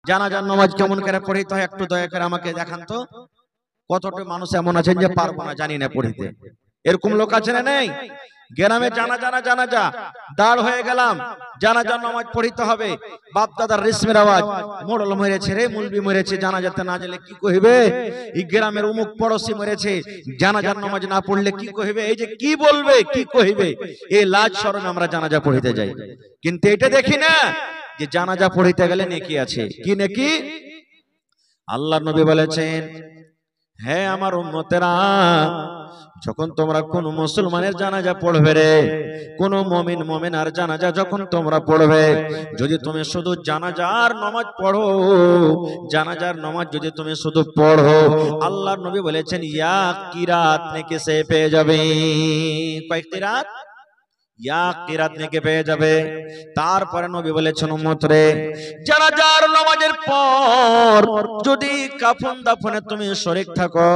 জানাজার নামাজ কেমন করে পড়িতে হয় একটু দয়া করে আমাকে দেখান তো। কতটা মানুষ এমন আছেন যে পারবো না, জানি না পড়িতে, এরকম লোক আছে না নেই? গ্রামে জানাজা দাঁড় হয়ে গেলাম, জানাজার নামাজ পড়িতে হবে, বাপ দাদার রেশমের আওয়াজ, মোড়ল মরেছে রে, মুলবি মরেছে, জানাজাতে না গেলে কি কহিবে? এই গ্রামের অমুক পড়োশি মরেছে, জানাজার নামাজ না পড়লে কি কহিবে? এই যে কি বলবে, কি কহিবে, এই লাজ শরমে আমরা জানাজা পড়িতে যাই। কিন্তু এটা দেখি না যে জানাজা পড়িতে গেলে নেকি আছে। কি নেকি? আল্লাহর নবী বলেছেন, হে আমার উম্মতেরা, যখন তোমরা কোন মুসলমানের জানাজা পড়বে রে, কোন মুমিন মুমিনার জানাজা যখন তোমরা পড়বে, যদি তুমি শুধু জানাজার নামাজ পড়ো, জানাজার নামাজ যদি তুমি শুধু পড়ো, আল্লাহর নবী বলেছেন ইয়া কিরাত নেকি সে পেয়ে যাবে। কয় কিরাত? ইয়া কিরাত নেকি পেয়ে যাবে। তারপরে নবী বলেছেন উম্মত রে, জানাজার নামাজের পর যদি কাফন দাফনে তুমি শরীক থাকো,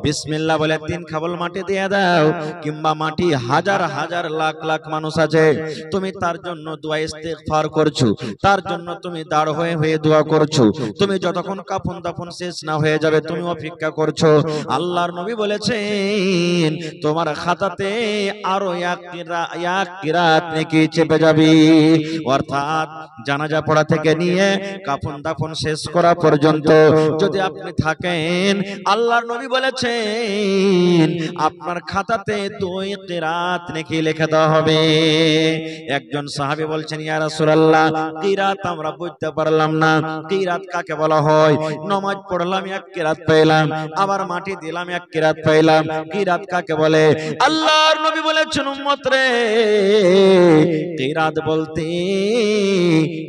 বিসমিল্লাহ বলে 3 খাবল মাটি দিয়ে দাও, কিংবা মাটি হাজার হাজার লাখ লাখ মানুষ আছে, তুমি তার জন্য দোয়া ইস্তেগফার করছো, তার জন্য তুমি দাঁড় হয়ে হয়ে দোয়া করছো, তুমি যতক্ষণ কাফন দাফন শেষ না হয়ে যাবে তুমি অপেক্ষা করছো, আল্লাহর নবী বলেছেন তোমার খাতাতে আরো এক কিরাত নেকি চেপে যাবে। অর্থাৎ জানাজা পড়া থেকে নিয়ে কাফন দাফন শেষ করা পর্যন্ত যদি আপনি থাকেন, আল্লাহর নবী বলেছেন আপনার খাতাতে 2 কিরাত নেকি লিখে দেওয়া হবে। একজন সাহাবী বলছেন ইয়া রাসূলুল্লাহ, কিরাত আমরা বুঝতে পারলাম না, কিরাত কাকে বলা হয়? নামাজ পড়লাম 1 কিরাত পেলাম, আবার মাটি দিলাম 1 কিরাত পেলাম, কিরাত কাকে বলে? আল্লাহর নবী বলেছেন উম্মত রে, কিরাত বলতে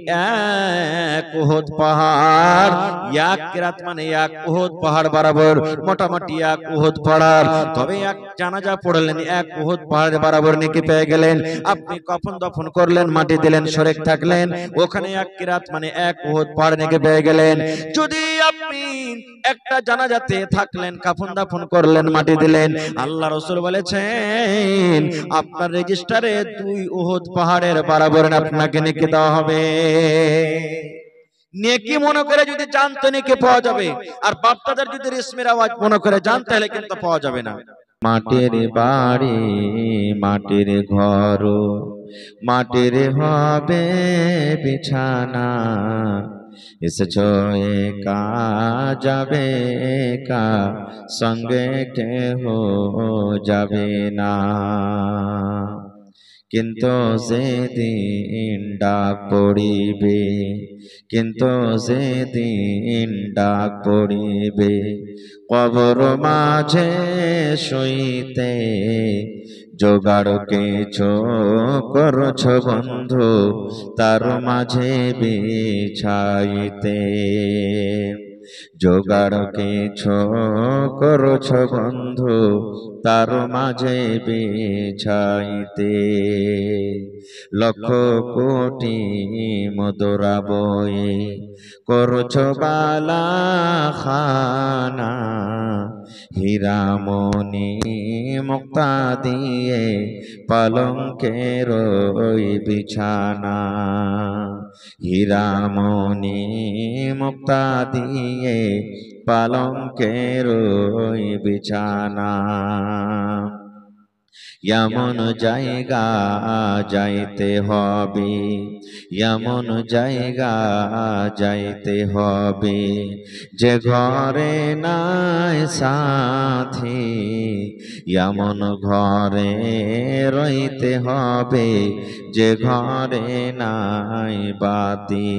1 উহুদ পাহাড়, 1 কিরাত মানে 1 উহুদ পাহাড় বরাবর, মোটামুটি 1 উহুদ পাহাড়। তবে এক জানাজা পড়লেন 1 উহুদ পাহাড় বরাবর নেকি পেয়ে গেলেন। আপনি কফন দফন করলেন, মাটি দিলেন, শরীক থাকলেন, ওখানে 1 কিরাত মানে 1 উহুদ পাহাড় নেকি পেয়ে গেলেন। যদি আপনি একটা জানাজাতে থাকলেন, কাফন দাফন করলেন, মাটি দিলেন, আল্লাহ রাসূল বলেছেন আপনার রেজিস্টারে 2 উহুদ পাহাড়ের বরাবর আপনাকে নেকি দেওয়া হবে। নেকি মনে করে যদি জানতে নেকি পাওয়া যাবে, আর বাপ দাদার যদি রেশমের আওয়াজ মনে করে জানতে হলে কিন্তু পাওয়া যাবে না। মাটির বাড়ি মাটির ঘর, মাটির হবে বিছানা, এসেছো একা যাবে একা, সঙ্গে কেহ যাবে না। কিন্তু যেদিন ডাক পড়িবে, কিন্তু যেদিন ডাক পড়িবে, কবর মাঝে শুইতে জোগাড় কিছু করছ বন্ধু, তার মাঝে বিছাইতে। জোগাড় কিছু করছ বন্ধু, তার মাঝে বিছাইতে। লক্ষ কোটি মুদ্রা বয়ে করছ বালা খানা, হীরামণি মুক্তা দিয়ে পালঙ্কের ওই বিছানা, হীরামণি মুক্তা দিয়ে পালঙ্কের ওই বিছানা। এমন জায়গা যাইতে হবে, এমন জায়গা যাইতে হবে, যে ঘরে নাই সাথী, এমন ঘরে রইতে হবে, যে ঘরে নাই বাতি,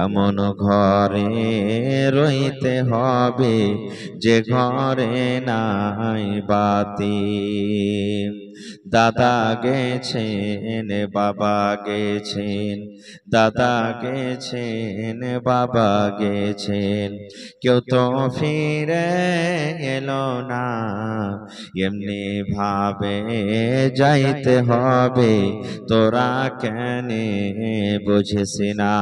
এমন ঘরে রইতে হবে, যে ঘরে নাই বাতি। দাদা গেছেন বাবা গেছেন, দাদা গেছেন বাবা গেছেন, কেউ তো ফিরে এলো না, এমনি ভাবে যাইতে হবে, তোরা কেন বুঝিস না?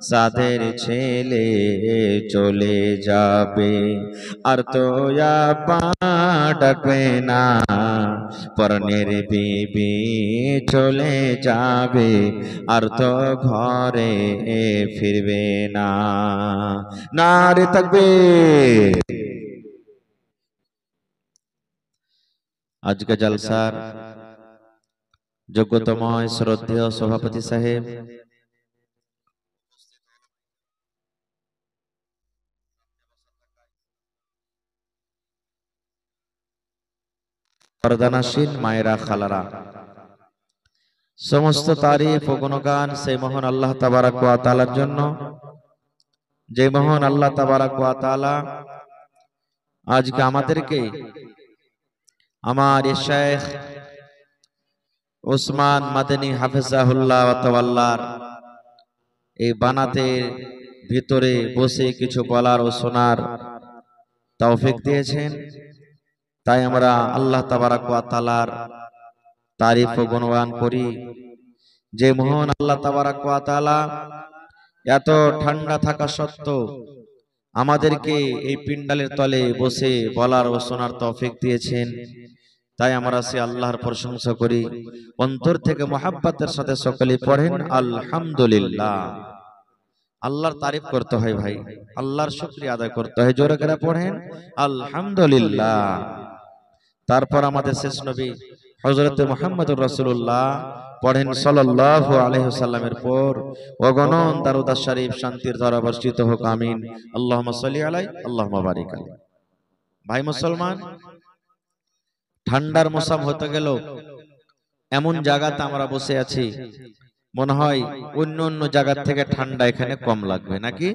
সাধের ছেলে চলে যাবে, আর তো ডাকবে না, পরনের বিবি চলে যাবে আর তো ঘরে ফিরবে না। নারে তাকবীর। আজকে জলসার যোগ্যতম শ্রদ্ধেয় সভাপতি সাহেব, পর্দানাসীন মায়েরা, খালারা, সমস্ত তারিফ ও গুণগান সেই মহান আল্লাহ তাবারাক ওয়া তাআলার জন্য, যে মহান আল্লাহ তাবারাক ওয়া তাআলা আজকে আমাদেরকে আমার শেখ ওসমান মাদানী হাফিজাহুল্লাহ ওয়া তাওয়াল্লার এই বানাতের ভিতরে বসে কিছু বলার ও শোনার তৌফিক দিয়েছেন। তাই আমরা আল্লাহ তাবারাক ওয়া তাআলার তারিফ ও গুণগান করি। যে মহান আল্লাহ তাবারাক ওয়া তাআলা এত ঠান্ডা থাকা সত্ত্বেও আমাদেরকে এই পিন্ডালের তলে বসে বলার ও শোনার তৌফিক দিয়েছেন, তাই আমরা সে আল্লাহর প্রশংসা করি। অন্তর থেকে মহাব্বতের সাথে সকলে পড়েন আলহামদুলিল্লাহ। আল্লাহর তারিফ করতে হয় ভাই, আল্লাহর শুকরিয়া আদায় করতে হয়। জোরে করে পড়েন আলহামদুলিল্লাহ। তারপর আমাদের শেষ নবী হযরত মুহাম্মদুর রাসূলুল্লাহ পড়েন সাল্লাল্লাহু আলাইহি ওয়াসাল্লামের পর অগণন দরুদ শরীফ শান্তির ধারা বর্ষিত হোক, আমিন। আল্লাহুম্মা সাল্লি আলাইহি আল্লাহুম্মা বারিক আলাইহি। ভাই মুসলমান, ঠান্ডার মৌসুম হতে গেল, এমন জায়গাতে আমরা বসে আছি মনে হয় অন্য অন্য জায়গা থেকে ঠান্ডা এখানে কম লাগবে নাকি?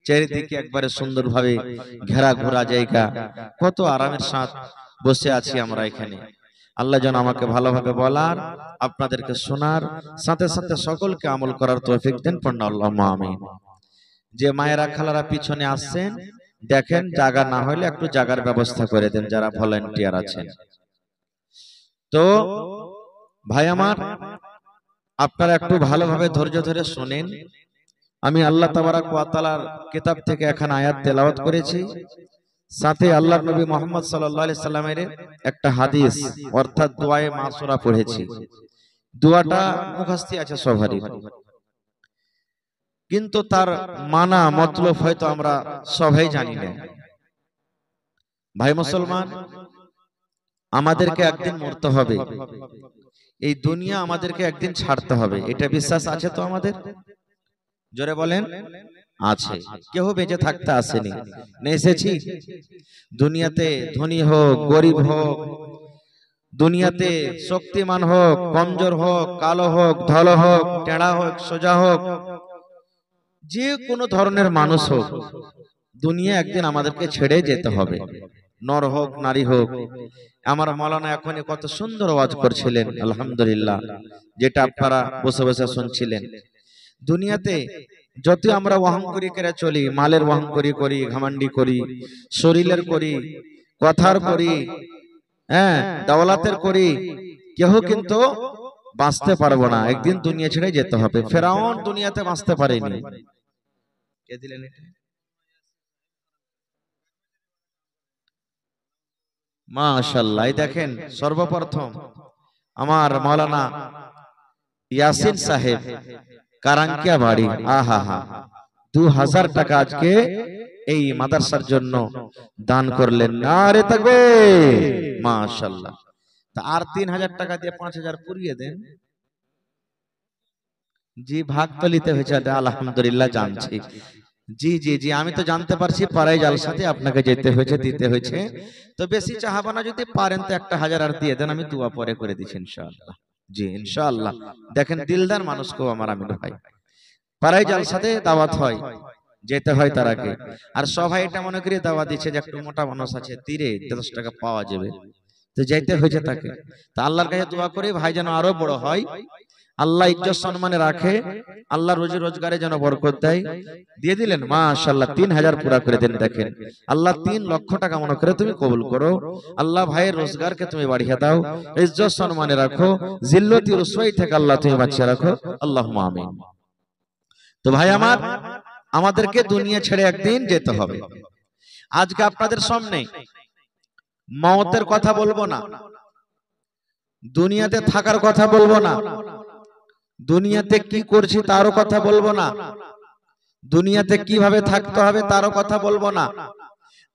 চারিদিকে একবারে সুন্দরভাবে ঘেরা ঘোরা জায়গা, কত আরামের সাথে বসে আছি আমরা এখানে। আল্লাহ যেন আমাকে ভালোভাবে বলার, আপনাদেরকে শোনার সাথে সাথে সকলকে আমল করার তৌফিক দেন, পড়ুন আল্লাহুম্মা আমিন। যে মায়েরা খালারা পিছনে আসছেন, দেখেন জায়গা না হলে একটু জায়গার ব্যবস্থা করে দেন যারা ভলান্টিয়ার আছেন। তো ভাই আমার, আপনারা একটু ভালোভাবে ধৈর্য ধরে শোনেন। আমি আল্লাহ তাবারাক ওয়া তাআলার কিতাব থেকে এখন আয়াত তেলাওয়াত করেছি, সাথে আল্লাহর নবী মুহাম্মদ সাল্লাল্লাহু আলাইহি সাল্লামের একটা হাদিস অর্থাৎ দোয়ায়ে মাসুরা পড়েছি। দোয়াটা মুখস্থি আছে সবারই, কিন্তু তার মানা মতলব হয়তো আমরা সবাই জানি না। ভাই মুসলমান, আমাদেরকে একদিন মরতে হবে, এই দুনিয়া আমাদেরকে একদিন ছাড়তে হবে, এটা বিশ্বাস আছে তো আমাদের? জোরে বলেন আছে। কেউ বেঁচে থাকতে আসেনি, এসেছি দুনিয়াতে। ধনী হোক গরিব হোক, দুনিয়াতে শক্তিমান হোক কমজোর হোক, কালো হোক ধলো হোক, টেড়া হোক সোজা হোক, যে কোনো ধরনের মানুষ হোক, দুনিয়া একদিন আমাদেরকে ছেড়ে যেতে হবে, নর হোক নারী হোক। আমার মাওলানা এখন কত সুন্দর ওয়াজ করছিলেন আলহামদুলিল্লাহ, যেটা আপনারা বসে বসে শুনছিলেন। দুনিয়াতে যত আমরা অহংকারী করে চলি, মালের অহংকারী করি, ঘমন্ডি করি, শরীরের করি, কথার করি, হ্যাঁ দৌলতের করি, কেউ কিন্তু বাঁচতে পারবো না, একদিন দুনিয়া ছেড়ে যেতে হবে। ফেরাউন দুনিয়াতে বাঁচতে পারেনি। কে দিলেন এটা? মাশাআল্লাহ। দেখেন সর্বপ্রথম আমার মাওলানা ইয়াসিন সাহেব কারাঙ্কিয়া বাড়ি, আহা হা 2000 টাকা আজকে এই মাদ্রাসার জন্য দান করলেন। নারে তাকবীর, মাশাআল্লাহ। তা আর 3000 টাকা দিয়ে 5000 পুরিয়ে দেন। জি ভাগ তো নিতে হয়েছে, আলহামদুলিল্লাহ জানছি। জি জি জি, আমি তো জানতে পারছি পাড়ায় জালসাতে আপনাকে যেতে হয়েছে, দিতে হয়েছে। তো বেশি চাহাবা না, যদি পারেন তো 1000 আর দিয়ে দেন, আমি দোয়া পরে করে দিচ্ছি ইনশাআল্লাহ। জি ইনশাআল্লাহ। দেখেন দিলদার মানুষকেও আমার আমির ভাই, পাড়ায় জালসাতে দাওয়াত হয়, যেতে হয় তারাকে। আর সবাই এটা মনে করি দাওয়াত দিচ্ছে যে একটু মোটা মানুষ আছে, তীরে 10 টাকা পাওয়া যাবে, তো যেতে হয়েছে তাকে। তা আল্লাহর কাছে দোয়া করি ভাই যেন আরো বড় হয়, আল্লাহ ইজ্জত সম্মানে রাখে, আল্লাহ রুজি রোজগারে যেন বরকত দেয়। দিয়ে দিলেন মাশাআল্লাহ, 3000 পুরা করে দেন। দেখেন আল্লাহ 3 লক্ষ টাকা মনে করে তুমি কবুল করো। আল্লাহ ভাইয়ের রোজগারকে তুমি বাড়িয়ে দাও, ইজ্জত সম্মানে রাখো, জিল্লতি রুসওয়াই থেকে আল্লাহ তুমি বাঁচিয়ে রাখো, আল্লাহুম্মা আমিন। তো ভাই আমার, আমাদেরকে দুনিয়া ছেড়ে একদিন যেতে হবে। আজকে আপনাদের সামনে মওতের কথা বলবো না, দুনিয়াতে থাকার কথা বলবো না, দুনিয়াতে কি করছি তারও কথা বলবো না, দুনিয়াতে কিভাবে থাকতে হবে তারও কথা বলবো না।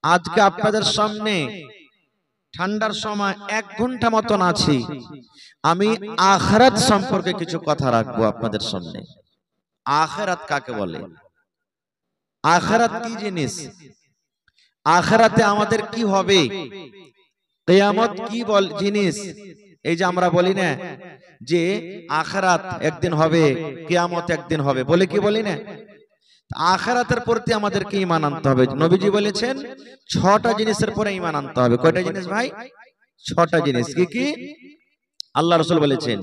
আজকে আপনাদের সামনে ঠান্ডার সময় 1 ঘন্টা মতন আছি, আমি আখিরাত সম্পর্কে কিছু কথা রাখবো আপনাদের সামনে। আখিরাত কাকে বলে, আখিরাত কি জিনিস, আখিরাতে আমাদের কি হবে, কিয়ামত কি জিনিস। এই যে আমরা বলি না যে আখিরাত একদিন হবে, কিয়ামত একদিন হবে, বলে কি বলি না? আখিরাতের প্রতি আমাদেরকে ঈমান আনতে হবে। নবীজি বলেছেন 6টা জিনিসের পরে ঈমান আনতে হবে। কয়টা জিনিস ভাই? 6টা জিনিস। কি কি? আল্লাহ রাসূল বলেছেন,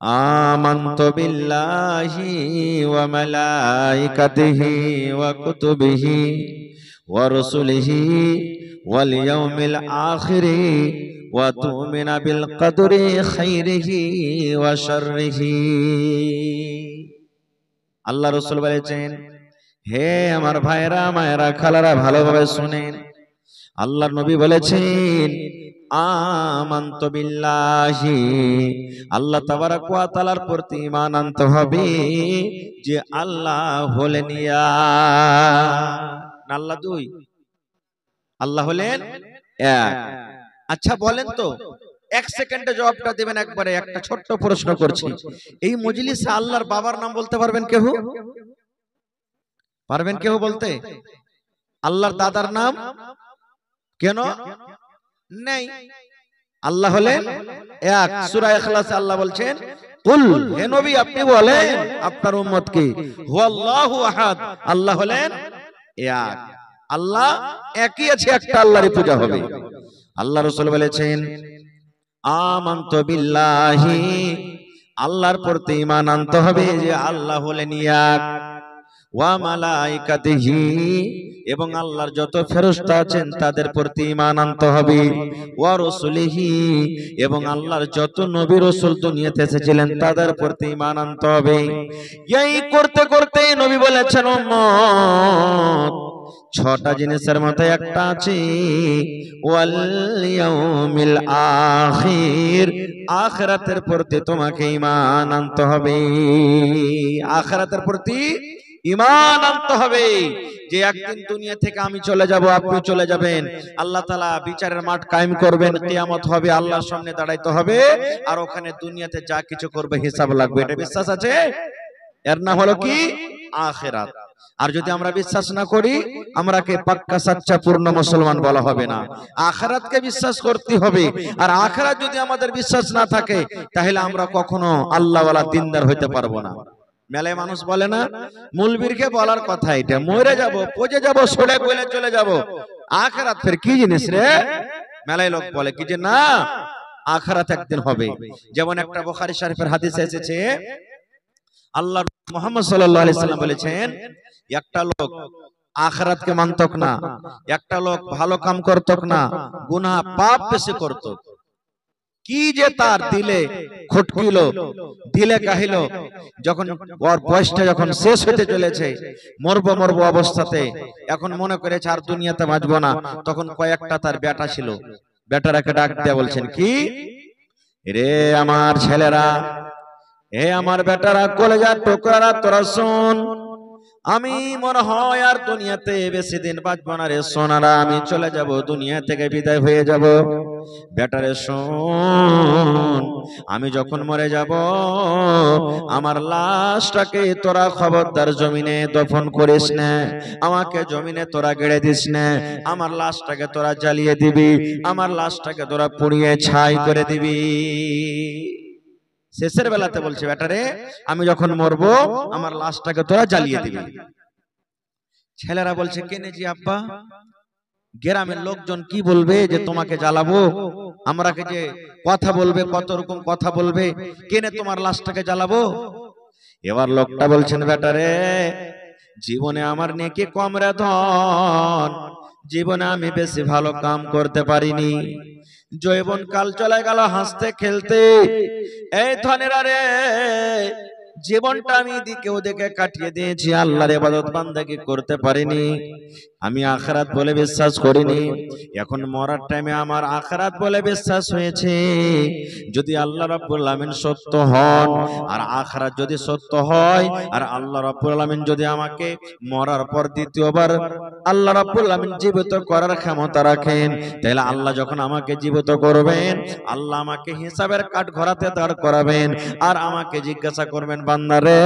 আমানতু বিল্লাহি ওয়া মালাইকাতিহি ওয়া কুতুবিহি ওয়া রাসূলিহি ওয়াল ইয়াউমিল আখিরি ওয়া তু'মিনা বিল কদরি খাইরিহি ওয়া শাররিহি। আল্লাহ রাসূল বলেছেন, হে আমার ভাইরা মায়েরা খালারা ভালোভাবে শুনেন, আল্লাহর নবী বলেছেন আমানতু বিল্লাহি, আল্লাহ তাবারাক ওয়া তাআলার প্রতি ঈমান আনতে হবে যে আল্লাহ হলেন এক। আল্লাহ দুই, আল্লাহ হলেন এক। আচ্ছা বলেন তো, 1 সেকেন্ডে জবাবটা দেবেন একবারে। একটা ছোট্ট প্রশ্ন করছি, এই মজলিসে আল্লাহর বাবার নাম বলতে পারবেন কেউ? পারবেন কেউ বলতে? আল্লাহর দাদার নাম কেন নেই? আল্লাহ হলেন এক। সূরা ইখলাসে আল্লাহ বলছেন, কুল, হে নবী আপনি বলেন আপনার উম্মতকে, হুয়াল্লাহু আহাদ, আল্লাহ হলেন এক। আল্লাহ একই আছে, একটা আল্লাহরই পূজা হবে। আল্লাহ রাসূল বলেছেন আমানতু বিল্লাহি, আল্লাহর প্রতি ঈমান আনতে হবে যে আল্লাহ হলেন এক। ওয়া মালাইকাতিহি, এবং আল্লাহর যত ফেরেশতা আছেন তাদের প্রতি ঈমান আনতে হবে। ওয়া রাসূলিহি, এবং আল্লাহর যত নবী রাসূল দুনিয়াতে এসেছিলেন তাদের প্রতি ঈমান আনতে হবে। এই করতে করতে নবী বলেছেন উম্মত 6টা জিনিসের মধ্যে একটা আছে ওয়াল ইয়াউমিল আখির, আখিরাতের প্রতি তোমাকে ঈমান আনতে হবে। আখিরাতের প্রতি ঈমান আনতে হবে যে একদিন দুনিয়া থেকে আমি চলে যাব, আপনি চলে যাবেন, আল্লাহ তাআলা বিচারের মাঠ কায়েম করবেন, কিয়ামত হবে, আল্লাহর সামনে দাঁড়াইতে হবে, আর ওখানে দুনিয়াতে যা কিছু করবে হিসাব লাগবে। এটা বিশ্বাস আছে? এর নাম হলো কি? আখিরাত। আর যদি আমরা বিশ্বাস না করি, আমরাকে পাক্কা সাচ্চা পূর্ণ মুসলমান বলা হবে না। আখিরাতকে বিশ্বাস করতে হবে। আর আখিরাত যদি আমাদের বিশ্বাস না থাকে, তাহলে আমরা কখনো আল্লাহওয়ালা দিনদার হইতে পারবো না। মেলায় মানুষ বলে না, মুলবিরকে বলার কথা এটা, মরে যাব, পচে যাব, সড়ে গলে চলে যাব, আখিরাত ফের কি জিনিস রে? মেলায় লোক বলে কি যে না, আখিরাত একদিন হবে। যেমন একটা বুখারী শরীফের হাদিসে এসেছে, আল্লাহ মুহাম্মদ সাল্লাল্লাহু আলাইহি সাল্লাম বলেছেন, একটা লোক আখিরাতকে মানতক না, একটা লোক ভালো কাম করতক না, গুনাহ পাপ বেশি করত, কি যে তার দিলে খটকিলো, দিলে কাহিলো, যখন ওর বয়সটা যখন শেষ হতে চলেছে, মরবো মরবো অবস্থাতে, এখন মনে করেছে আর দুনিয়াতে বাঁচবো না, তখন কয়েকটা তার বেটা ছিল, বেটারাকে ডাক দিয়ে বলছেন কি, রে আমার ছেলেরা, হে আমার বেটারা, কলেজার টুকরারা, তোরা শোন, আমি মনে হয় আর দুনিয়াতে বেশি দিন বাঁচবো না রে সোনারা, আমি চলে যাব, দুনিয়া থেকে বিদায় হয়ে যাব। বেটারে শোন, আমি যখন মরে যাব, আমার লাশটাকে তোরা খবরদার জমিনে দফন করিস না, আমাকে জমিনে তোরা গেড়ে দিস না, আমার লাশটাকে তোরা জ্বালিয়ে দিবি, আমার লাশটাকে তোরা পুড়িয়ে ছাই করে দিবি। শেষের বেলাতে বলছে, বেটারে আমি যখন মরবো, আমার লাশটাকে তোরা জ্বালিয়ে দিবি। ছেলেরা বলছে, কেনে জি আব্বা, গ্রামের লোকজন কি বলবে যে তোমাকে জ্বালাবো, আমরাকে যে কথা বলবে, কত রকম কথা বলবে, কেনে তোমার লাশটাকে জ্বালাবো? এবার লোকটা বলছেন, বেটারে জীবনে আমার নেকি কম রে ধন, জীবনে আমি বেশি ভালো কাম করতে পারিনি, যৌবন কাল চলে গেল হাসতে খেলতে, এই ধনেরা রে জীবনটা আমি এদিকে ওদিকে কাটিয়ে দিয়েছি, আল্লাহর ইবাদত বান্দাগি করতে পারিনি, আমি আখিরাত বলে বিশ্বাস করিনি। এখন মরার টাইমে আমার আখিরাত বলে বিশ্বাস হয়েছে। যদি আল্লাহ রাব্বুল আলামিন সত্য হন আর আখিরাত যদি সত্য হয়, আর আল্লাহ রাব্বুল আলামিন যদি আমাকে মরার পর দ্বিতীয়বার আল্লাহ রাব্বুল আলামিন জীবিত করার ক্ষমতা রাখেন, তাহলে আল্লাহ যখন আমাকে জীবিত করবেন, আল্লাহ আমাকে হিসাবের কাঠগড়াতে দাঁড় করাবেন, আর আমাকে জিজ্ঞাসা করবেন, বান্দা রে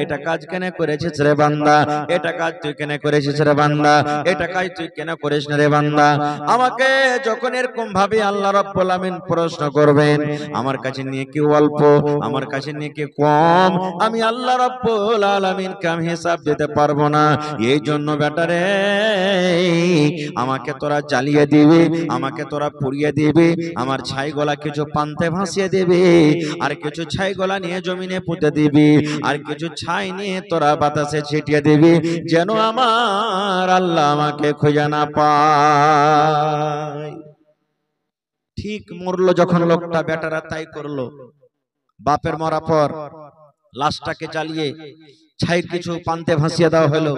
এটা কাজ কেন করেছিস রে বান্দা, এটা কাজ তুই কেন করেছিস রে বান্দা, এটা কাজ তুই কেন করিস না রে বান্দা। আমাকে যখন এরকম ভাবে আল্লাহ রাব্বুল আলামিন প্রশ্ন করবেন, আমার কাছে নিয়ে কি অল্প, আমার কাছে নিয়ে কি কম, আমি আল্লাহ রাব্বুল আলামিনকে আমি হিসাব দিতে পারবো না। এই জন্য বেটারে আমাকে তোরা জ্বালিয়ে দিবি, আমাকে তোরা পুড়িয়ে দিবি, আমার ছাইগোলা কিছু পান্তে ভাসিয়ে দিবি, আর কিছু ছাইগোলা নিয়ে জমিনে পুঁতে দিবি, আর কিছু ছাই নিয়ে তোরা বাতাসে ছিটিয়ে দিবি, যেন আমার আল্লাহ আমাকে খুঁজে না পায়। ঠিক মরলো যখন লোকটা, বেটারা তাই করলো। বাপের মরা পর লাশটাকে জ্বালিয়ে ছাই কিছু পান্তে ভাসিয়ে দেওয়া হলো,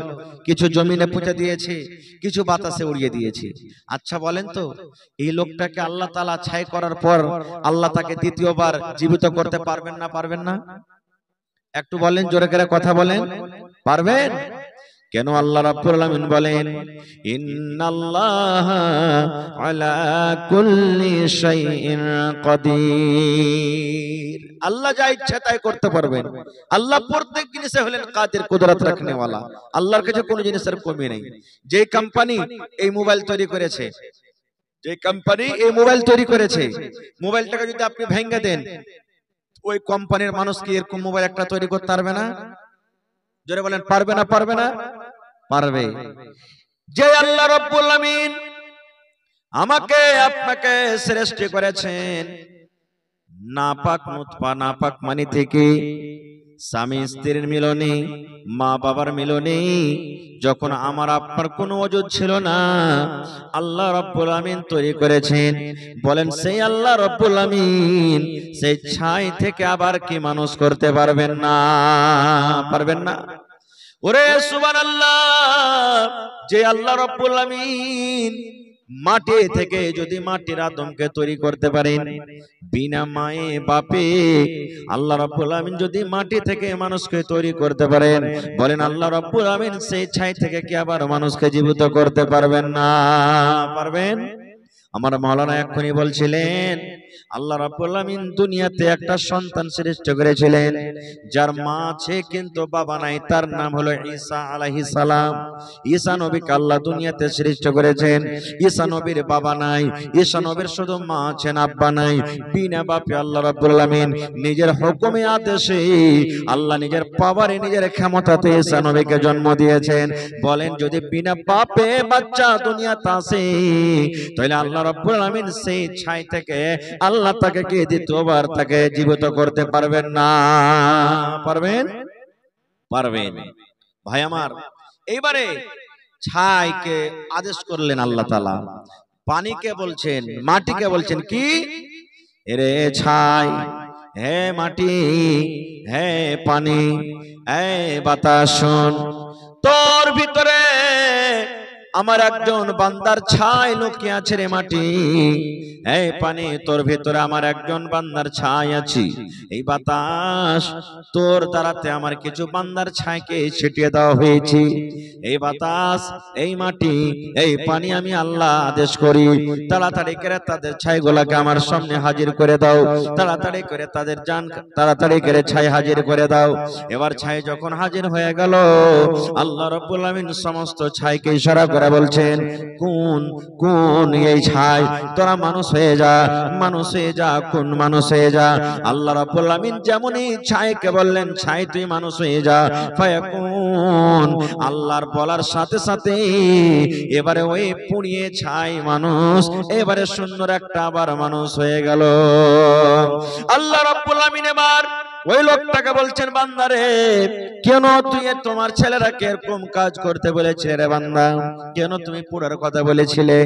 কিছু জমিনে পুঁতে দিয়েছে, কিছু বাতাসে উড়িয়ে দিয়েছে। আচ্ছা বলেন তো, এই লোকটাকে আল্লাহ তাআলা ছাই করার পর আল্লাহ তাকে দ্বিতীয়বার জীবিত করতে পারবেন না পারবেন না? একটু বলেন, জোরে করে কথা বলেন, পারবেন? কেন আল্লাহ রাব্বুল আলামিন বলেন, ইন্নাল্লাহা আলা কুল্লি শাইইন কাদির। আল্লাহ যা ইচ্ছা তাই করতে পারবেন। আল্লাহ প্রত্যেক জিনিসে হলেন কাদির, কুদরত রাখনে ওয়ালা। আল্লাহর কাছে কোনো জিনিসের কমি নেই। যে কোম্পানি এই মোবাইল তৈরি করেছে, যে কোম্পানি এই মোবাইল তৈরি করেছে, মোবাইলটাকে যদি আপনি ভেঙে দেন, ওই কোম্পানির মানুষ কি এরকম মোবাইল একটা তৈরি করতে পারবে না? জোরে বলেন, পারবে না পারবে না? পারবে। যে আল্লাহ রাব্বুল আলামিন আমাকে আপনাকে সৃষ্টি করেছেন নাপাক নুতফা, নাপাক মানি থেকে, স্বামী স্ত্রীর মিলনে, মা বাবার মিলনে, যখন আমার আপনার কোনো ওজুদ ছিল না, আল্লাহ রাব্বুল আমিন তৈরি করেছেন। বলেন, সেই আল্লাহ রাব্বুল আমিন সেই ছাই থেকে আবার কি মানুষ করতে পারবেন না? পারবেন না? ওরে সুবহানাল্লাহ! যে আল্লাহ রাব্বুল আমিন মাটি থেকে যদি মাটির আদমকে তৈরি করতে পারেন বিনা মায়ে বাপে, আল্লাহ রাব্বুল আমিন যদি মাটি থেকে মানুষকে তৈরি করতে পারেন, বলেন আল্লাহ রাব্বুল আমিন সেই ছাই থেকে কি আবার মানুষকে জীবিত করতে পারবেন না? পারবেন? আমার মাওলানা এক্ষুনি বলছিলেন, আল্লাহ রাব্বুল আমিন দুনিয়াতে একটা সন্তান সৃষ্টি করেছিলেন যার মা আছে কিন্তু বাবা নাই, তার নাম হলো ঈসা আলাইহিস সালাম। ঈসা নবীকে আল্লাহ দুনিয়াতে সৃষ্টি করেছেন। ঈসা নবীর বাবা নাই, ঈসা নবীর শুধু মা আছেন, আব্বা নাই। বিনা বাপে আল্লাহ রাব্বুল আমিন নিজের হুকুমে আদেশে, আল্লাহ নিজের পাওয়ারে, নিজের ক্ষমতাতে ঈসা নবীকে জন্ম দিয়েছেন। বলেন, যদি বিনা বাপে বাচ্চা দুনিয়াতে আসে, তাহলে আল্লাহ রাব্বুল আমিন সেই ছাই থেকে আল্লাহ তাকে কি দ্বিতীয়বার তাকে জীবিত করতে পারবেন না? পারবেন? পারবেন। ভাই আমার, এইবারে ছাইকে আদেশ করলেন আল্লাহ তাআলা, পানিকে বলছেন, মাটিকে বলছেন কি, এরে ছাই, হে মাটি, হে পানি, হে বাতাস, শোন, তোর ভিতরে আমার একজন বান্দার ছাই লুকিয়ে আছে রে মাটি। এই পানি, তোর ভিতরে আমার একজন বান্দার ছাই আছে। এই বাতাস, তোর দ্বারাতে আমার কিছু বান্দার ছাইকে ছিটিয়ে দেওয়া হয়েছে। এই বাতাস, এই মাটি, এই পানি, আমি আল্লাহ আদেশ করি, তাড়াতাড়ি করে তাদের ছাইগুলোকে আমার সামনে হাজির করে দাও, তাড়াতাড়ি করে তাদের জান, তাড়াতাড়ি করে ছাই হাজির করে দাও। এবার ছাই যখন হাজির হয়ে গেল, আল্লাহ রাব্বুল আমিন সমস্ত ছাইকে ইশারা করে বলছেন, কোন কোন এই ছাই, তোরা মানুষ হয়ে যা, মানুষ হয়ে যা, কোন মানুষ হয়ে যা। আল্লাহ রাব্বুল আমিন যেমনই ছাইকে বললেন, ছাই তুই মানুষ হয়ে যা, ফায়াকুন, আল্লাহর বলার সাথে সাথে এবারে ওই পুড়িয়ে ছাই মানুষ এবারে সুন্দর একটা আবার মানুষ হয়ে গেল। আল্লাহ রাব্বুল আমিন এবার ওই লোকটাকে বলছেন, বান্দারে কেন তুই তোমার ছেলেরা এরকম কাজ করতে বলেছিলে রে বান্দা, কেন তুমি পুরার কথা বলেছিলে?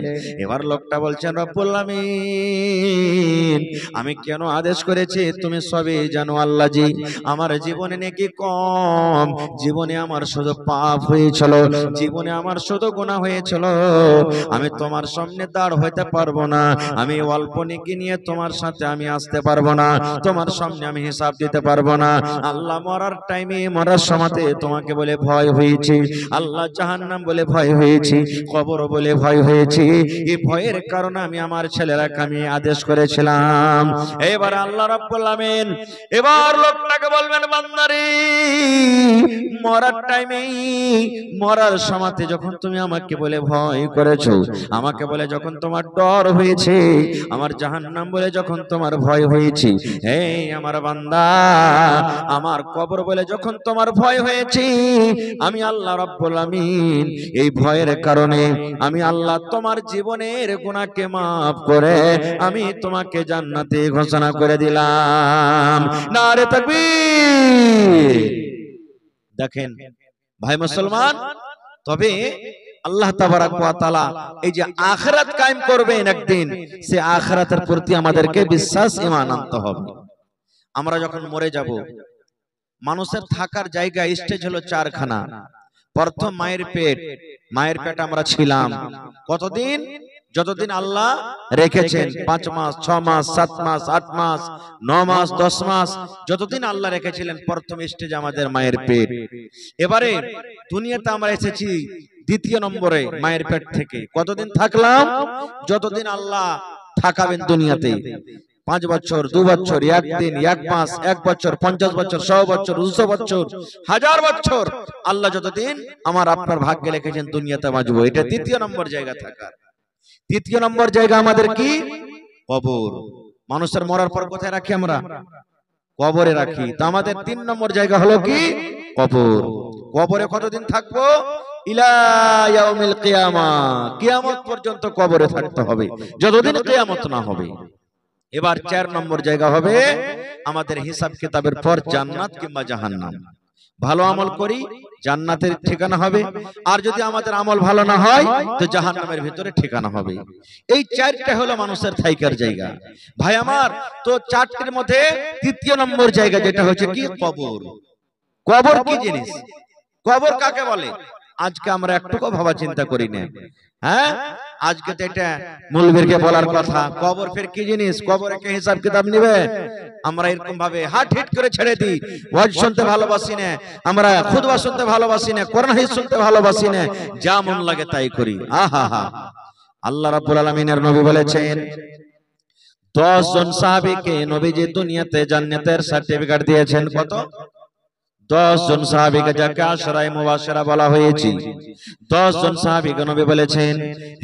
এবার লোকটা বলছেন, রব্বুল আমিন আমি কেন আদেশ করেছি তুমি সবই জানো আল্লাহ জি। আমার জীবনে নাকি কম, জীবনে আমার শুধু পাপ হয়েছিল, জীবনে আমার শুধু গুনাহ হয়েছিল, আমি তোমার সামনে দাঁড় হইতে পারবো না, আমি অল্প নেকি নিয়ে তোমার সাথে আমি আসতে পারবো না, তোমার সামনে আমি হিসাব দিতে পারবো না। আল্লাহ মরার টাইমে মরার সময়তে তোমাকে বলে ভয় হয়েছে, আল্লাহ জাহান্নাম বলে ভয় হয়েছে, কবর বলে ভয় হয়েছে। এই ভয়ের কারণে আমি আমার ছেলেরাকে আমি আদেশ করেছিলাম। এবার আল্লাহ রাব্বুল আমিন এবার লোকটাকে বলবেন, বান্দারে মরার টাইমে মরার সময়তে যখন তুমি আমাকে বলে ভয় করেছো, আমাকে বলে যখন তোমার ডর হয়েছে, আমার জাহান্নাম বলে যখন তোমার ভয় হয়েছে, এই আমার বান্দা আমার কবর বলে যখন তোমার ভয় হয়েছে, আমি আল্লাহ রাব্বুল আমিন এই ভয়ের কারণে আমি আল্লাহ তোমার জীবনের গুনাহকে maaf করে আমি তোমাকে জান্নাতে ঘোষণা করে দিলাম। নারে তাকবীর। দেখেন ভাই মুসলমান, তবে আল্লাহ তাবারাক ওয়া তাআলা এই যে আখিরাত কায়েম করবেন একদিন, সে আখিরাতের প্রতি আমাদেরকে বিশ্বাস ঈমান আনতে হবে। আমরা যখন মরে যাব, মানুষের থাকার জায়গা স্টেজ হলো চারখানা। প্রথম মায়ের পেট, মায়ের পেট আমরা ছিলাম কতদিন? যতদিন আল্লাহ রেখেছেন, 5 মাস 6 মাস 7 মাস 8 মাস 9 মাস 10 মাস, যতদিন আল্লাহ রেখেছিলেন প্রথম স্টেজ আমাদের মায়ের পেট। এবারে দুনিয়াতে আমরা এসেছি দ্বিতীয় নম্বরে মায়ের পেট থেকে। কতদিন থাকলাম? যতদিন আল্লাহ থাকাবেন দুনিয়াতে। 5 বছর 2 বছর 1 দিন 1 মাস 1 বছর 50 বছর 100 বছর 200 বছর 1000 বছর, আল্লাহ যতদিন আমার আপনার ভাগ্যে লিখেছেন দুনিয়াতে বাঁচবো। এটা দ্বিতীয় নম্বর জায়গা থাকার। তৃতীয় নম্বর জায়গা আমাদের কি? কবর। মানুষের মরার পর কোথায় রাখি আমরা? কবরে রাখি। তো আমাদের 3 নম্বর জায়গা হলো কি? কবর। কবরে কতদিন থাকবো? ইলা ইয়াউমিল কিয়ামা, কিয়ামত পর্যন্ত কবরে থাকতে হবে, যতদিন কিয়ামত না হবে। এবার 4 নম্বর জায়গা হবে আমাদের হিসাব কিতাবের পর জান্নাত কিংবা জাহান্নাম। ভালো আমল করি জান্নাতের ঠিকানা হবে, আর যদি আমাদের আমল ভালো না হয় তো জাহান্নামের ভিতরে ঠিকানা হবে। এই 4টা হলো মানুষের থাইকার জায়গা। ভাই আমার, তো 4টির মধ্যে তৃতীয় নম্বর জায়গা যেটা হচ্ছে কি? কবর। কবর কি জিনিস? কবর কাকে বলে? আজকে আমরা একটুকু ভাবা চিন্তা করি না। হ্যাঁ, আজকে তো এটা মুলবিরকে বলার কথা। কবর ফের কি জিনিস? কবরে কে হিসাব কিতাব নিবে? আমরা এরকম ভাবে হাট হিট করে ছেড়ে দিই। ওয়াজ শুনতে ভালোবাসি না, আমরা খুতবা শুনতে ভালোবাসি না, কোরআন হাদিস শুনতে ভালোবাসি না, যা মন লাগে তাই করি। আহা হা। আল্লাহ রাব্বুল আলামিনের নবী বলেছেন 10 জন সাহাবীকে নবীজি দুনিয়াতে জান্নাতের সার্টিফিকেট দিয়েছেন। কত? 10 জন সাহাবীকে, যাকে আশরায়ে মুবাশশিরা বলা হয়েছে। 10 জন সাহাবীকে নবী বলেছেন,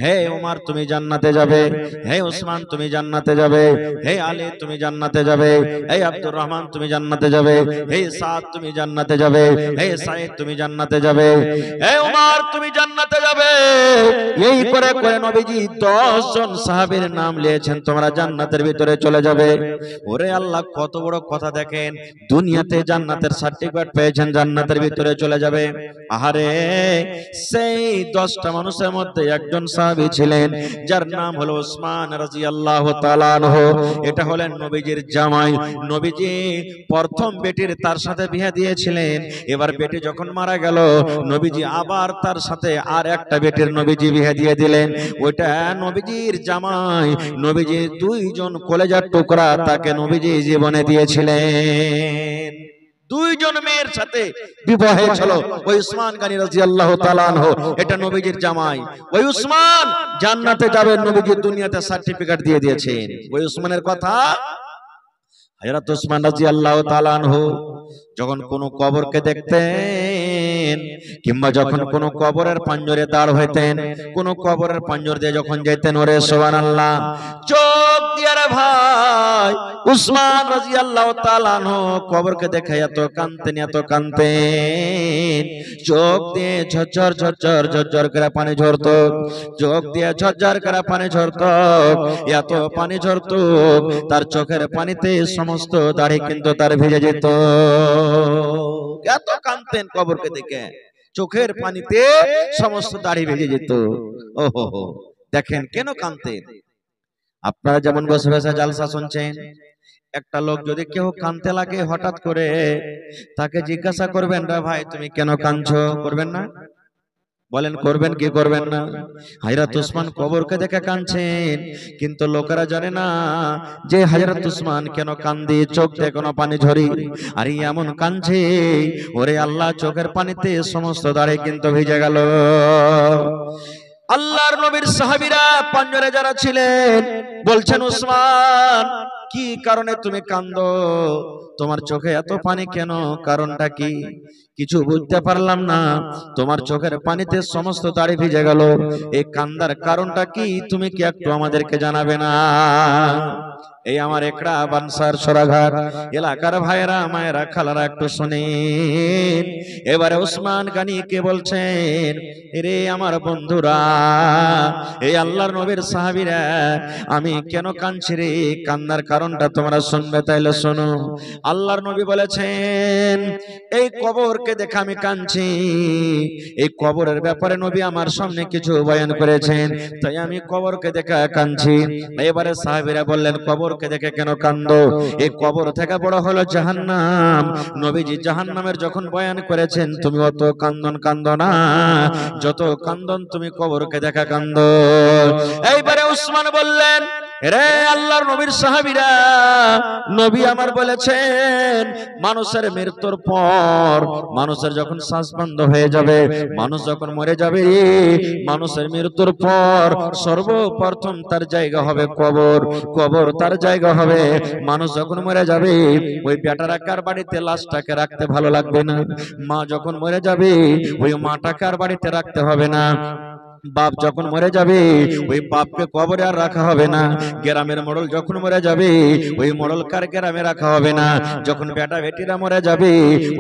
হে ওমর তুমি জান্নাতে যাবে, হে ওসমান তুমি জান্নাতে যাবে, হে আলী তুমি জান্নাতে যাবে, হে আব্দুর রহমান তুমি জান্নাতে যাবে, হে সাদ তুমি জান্নাতে যাবে, হে সাঈদ তুমি জান্নাতে যাবে, হে ওমর তুমি জান্নাতে যাবে। এই করে করে নবীজি 10 জন সাহাবীর নাম নিয়েছেন, তোমরা জান্নাতের ভিতরে চলে যাবে। ওরে আল্লাহ, কত বড় কথা! দেখেন, দুনিয়াতে জান্নাতের সার্টিফিকেট পেয়েছেন, জান্নাতের ভিতরে চলে যাবে। আহারে, সেই 10টা মানুষের মধ্যে একজন সাহাবী ছিলেন যার নাম হলো ওসমান রাদিয়াল্লাহু তাআলা আনহু। এটা হলেন নবীজির জামাই। নবীজি প্রথম বেটির তার সাথে বিয়ে দিয়েছিলেন। এবার বেটি যখন মারা গেল, নবীজি আবার তার সাথে আর একটা বেটির নবীজি বিয়ে দিয়ে দিলেন। ওইটা নবীজির জামাই। নবীজি 2 জন কলেজার টুকরা তাকে নবীজি জীবনে দিয়েছিলেন। 2 জন মেয়ের সাথে বিবাহ হয়েছিল। ওই উসমান গনি রাদিয়াল্লাহু তাআলা আনহু, এটা নবীজির জামাই। ওই উসমান জান্নাতে যাবেন, নবীজি দুনিয়াতে সার্টিফিকেট দিয়ে দিয়েছেন। ওই উসমানের কথা, হযরত উসমান রাদিয়াল্লাহু তাআলা আনহু যখন কোন কবরকে দেখতেন, কিংবা যখন কোন কবরের পাঞ্জরে দাঁড় হইতেন, কোন কবরের পাঞ্জর দিয়ে যখন যেতেন, ওরে সুবহানাল্লাহ, চোখ দিয়ে রে ভাই উসমান রাদিয়াল্লাহু তাআলা আনহু কবরকে দেখে এত কাঁদতেন, চোখ দিয়ে ঝরঝর ঝরঝর ঝরঝর করে পানি ঝরতো, চোখ দিয়ে ঝরঝর করে পানি ঝরতো, এত পানি ঝরতো তার চোখের পানিতে সমস্ত দাড়ি কিন্তু তার ভিজে যেত। এত কাঁদতেন কবরকে দেখে, চোখের পানিতে সমস্ত দাড়ি ভেজে যেত। ওহো, দেখেন কেন কাঁদতেন। আপনারা যেমন বসে বসে জালসা শুনছেন, একটা লোক যদি কেউ কাঁদতে লাগে হঠাৎ করে তাকে জিজ্ঞাসা করবেন, রে ভাই তুমি কেন কাঁদছো? করবেন না? বলেন করবেন কি করবেন না? হযরত উসমান কবরকে দেখে কাঁদছেন, কিন্তু লোকেরা জানে না যে হযরত উসমান কেন কান্দে, চোখ দিয়ে কোনো পানি ঝরি, আর এমন কাঁদছে ওরে আল্লাহ চোখের পানিতে সমস্ত দাড়ি কিন্তু ভিজে গেল। আল্লাহর নবীর সাহাবীরা পাঁচজনে যারা ছিলেন বলছেন, উসমান কি কারণে তুমি কাঁদো? তোমার চোখে এত পানি কেন? কারণটা কি? কিছু বুঝতে পারলাম না, তোমার চোখের পানিতে সমস্ত দাড়ি ভিজে গেল, এই কান্দার কারণটা কি? তুমি কি একটু আমাদেরকে জানাবে না? এই আমার একড়া বানসার সরাঘাট এলাকার ভাইরা মায়েরা খালারা একটু শুনেন। এবারে উসমান গানি কে বলছেন, রে আমার বন্ধুরা, এই আল্লাহর নবীর সাহাবীরা, আমি কেন কাঁদছি রে, কান্নার কারণটা তোমরা শুনবে, তাইলে শোনো। আল্লাহর নবী বলেছেন, এই কবরকে দেখে আমি কাঁদছি, এই কবরের ব্যাপারে নবী আমার সামনে কিছু বয়ান করেছেন, তাই আমি কবরকে দেখে কাঁদছি। এবারে সাহাবীরা বললেন, কবরকে দেখে কেন কান্দো? এই কবর থেকে বড় হলো জাহান্নাম, নবীজি জাহান্নামের যখন বয়ান করেছেন, তুমি অত কান্দো না, যত কান্দন তুমি কবরকে দেখা কান্দো। এইবারে উসমান বললেন, রে আল্লাহর নবীর সাহাবীরা, নবী আমার বলেছেন মানুষের মৃত্যুর পর, মানুষের যখন শ্বাস বন্ধ হয়ে যাবে, মানুষ যখন মরে যাবে, মানুষের মৃত্যুর পর সর্বপ্রথম তার জায়গা হবে কবর, কবর তার জায়গা হবে। মানুষ যখন মরে যাবে, ওই বেটারা কার বাড়িতে লাশটাকে রাখতে ভালো লাগবে না, মা যখন মরে যাবে ওই মাটা কার বাড়িতে রাখতে হবে না, বাপ যখন মরে যাবে ওই বাপকে কবরে আর রাখা হবে না, গ্রামের মোড়ল যখন মরে যাবে ওই মোড়ল কার গ্রামে রাখা হবে না, যখন বেটা বেটিরা মরে যাবে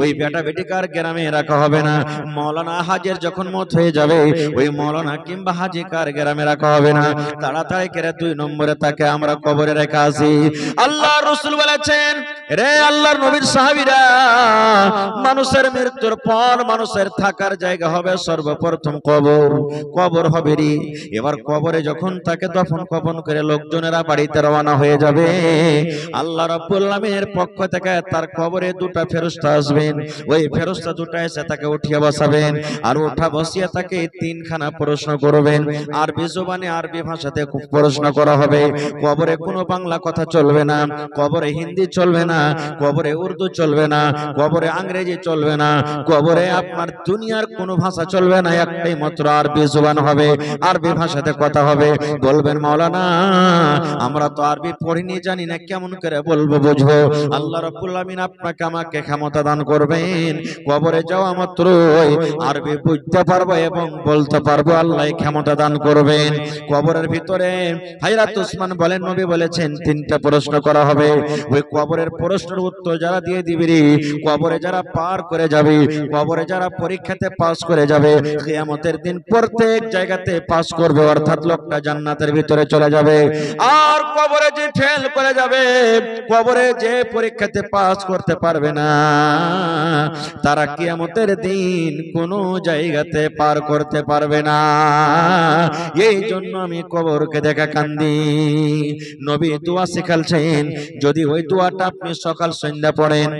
ওই বেটা বেটি কার গ্রামে রাখা হবে না, মৌলানা হাজের যখন মত হয়ে যাবে ওই মৌলানা কিংবা হাজি কার গ্রামে রাখা হবে না, তাড়াতাড়ি করে 2 নম্বরে তাকে আমরা কবরে রেখে আসি। আল্লাহর রাসূল বলেছেন, রে আল্লাহর নবীর সাহাবীরা, মানুষের মৃত্যুর পর মানুষের থাকার জায়গা হবে সর্বপ্রথম কবর, কবর হবে রে। এবার কবরে যখন তাকে দফন কফন করে লোকজনেরা বাড়িতে রওনা হয়ে যাবে, আল্লাহ রাব্বুল আলামিনের পক্ষ থেকে তার কবরে 2টা ফেরেশতা আসবেন, ওই ফেরেশতা 2টা এসে তাকে উঠিয়ে বসাবেন, আর উঠা বসিয়ে তাকে 3খানা প্রশ্ন করবেন। আরবি জবানে আরবি ভাষাতে খুব প্রশ্ন করা হবে। কবরে কোনো বাংলা কথা চলবে না, কবরে হিন্দি চলবে না, কবরে উর্দু চলবে না, কবরে ইংরেজি চলবে না, কবরে আপনার দুনিয়ার কোনো ভাষা চলবে না, একটাই মাত্র আরবি জবান হবে, আরবি ভাষাতে কথা হবে। বলবেন, মাওলানা আমরা তো আরবি পড়িনি, জানি না, কেমন করে বলবো, বুঝবো? আল্লাহ রাব্বুল আলামিন আপনাকে আমাকে ক্ষমতা দান করবেন, কবরে যাওয়া মাত্রই আরবি বুঝতে পারবো এবং বলতে পারবো, আল্লাহ ক্ষমতা দান করবেন। কবরের ভিতরে হযরত উসমান বলেন, নবী বলেছেন 3টা প্রশ্ন করা হবে, ওই কবরের প্রশ্নের উত্তর যারা দিয়ে দিবে, কবরে যারা পার করে যাবে, কবরে যারা পরীক্ষাতে পাস করে যাবে, কিয়ামতের দিন প্রত্যেক জায়গাতে পাস করবে, অর্থাৎ লোকটা জান্নাতের ভিতরে চলে যাবে। আর কবরে যে ফেল করে যাবে, কবরে যে পরীক্ষাতে পাস করতে পারবে না, তারা কিয়ামতের দিন কোনো জায়গাতে পার করতে পারবে না। এই জন্য আমি কবরকে দেখা কান্দি। নবী দোয়া শিখালছেন, যদি ওই দোয়াটা আপনি সকাল সন্ধ্যা পড়েন,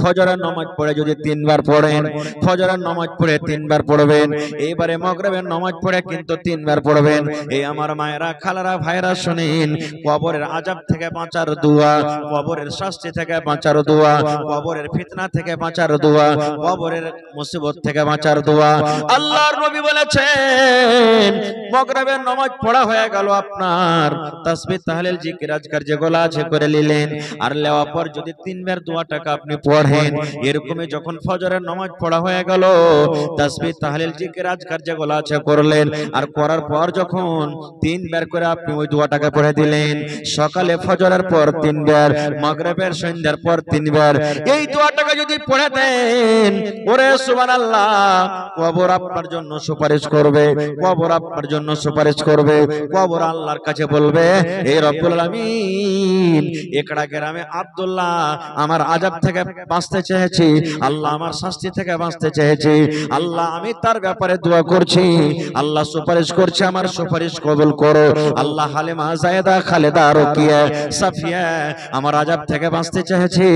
ফজরের নামাজ পড়ে যদি 3 বার পড়েন, ফজরের নামাজ পড়ে 3 বার পড়বেন, এইবারে মাগরিবের নামাজ পড়ে কিন্তু 3 বার পড়বেন। এই আমার মায়েরা খালারা ভাইরা শুনেন, কবরের আযাব থেকে বাঁচার দোয়া, কবরের শাস্তি থেকে বাঁচার দোয়া, কবরের ফিতনা থেকে বাঁচার দোয়া, কবরের মুসিবত থেকে বাঁচার দোয়া। আল্লাহর নবী বলেছেন, মাগরিবের নামাজ পড়া হয়ে গেল, আপনার তাসবিহ তাহলিল জিকির আজকার যেগুলো আছে করে নিলেন, আর লেওয়ার পর যদি 3 বার দোয়াটাকে আপনি পড়েন, পড়েন। এরকমই যখন ফজরের নামাজ পড়া হয়ে গেল, তাসবিহ তাহলিল জিকির আজকার যেগুলো আছে করলেন, আর করার পর যখন 3 বার করে আপনি ওই দোয়াটাকে পড়ে দিলেন, সকালে ফজরের পর 3 বার, মাগরিবের সন্ধ্যার পর 3 বার, এই দোয়াটাকে যদি পড়ে দেন, ওরে সুবহানাল্লাহ, কবর আপনার জন্য সুপারিশ করবে, কবর আপনার জন্য সুপারিশ করবে। কবর আল্লাহর কাছে বলবে, হে রব্বুল আলামিন, একড়া গ্রামে আব্দুল্লাহ আমার আযাব থেকে বাঁচতে চেয়েছি, আল্লাহ আমার শাস্তি থেকে বাঁচতে চেয়েছি, আল্লাহ আমি তার ব্যাপারে দোয়া করছি, আল্লাহ সুপারিশ করছে, আমার সুপারিশ কবুল করো। আল্লাহ হালিমা, জায়েদা, খালেদা, রুকিয়া, সাফিয়া আমার আযাব থেকে বাঁচতে চেয়েছি,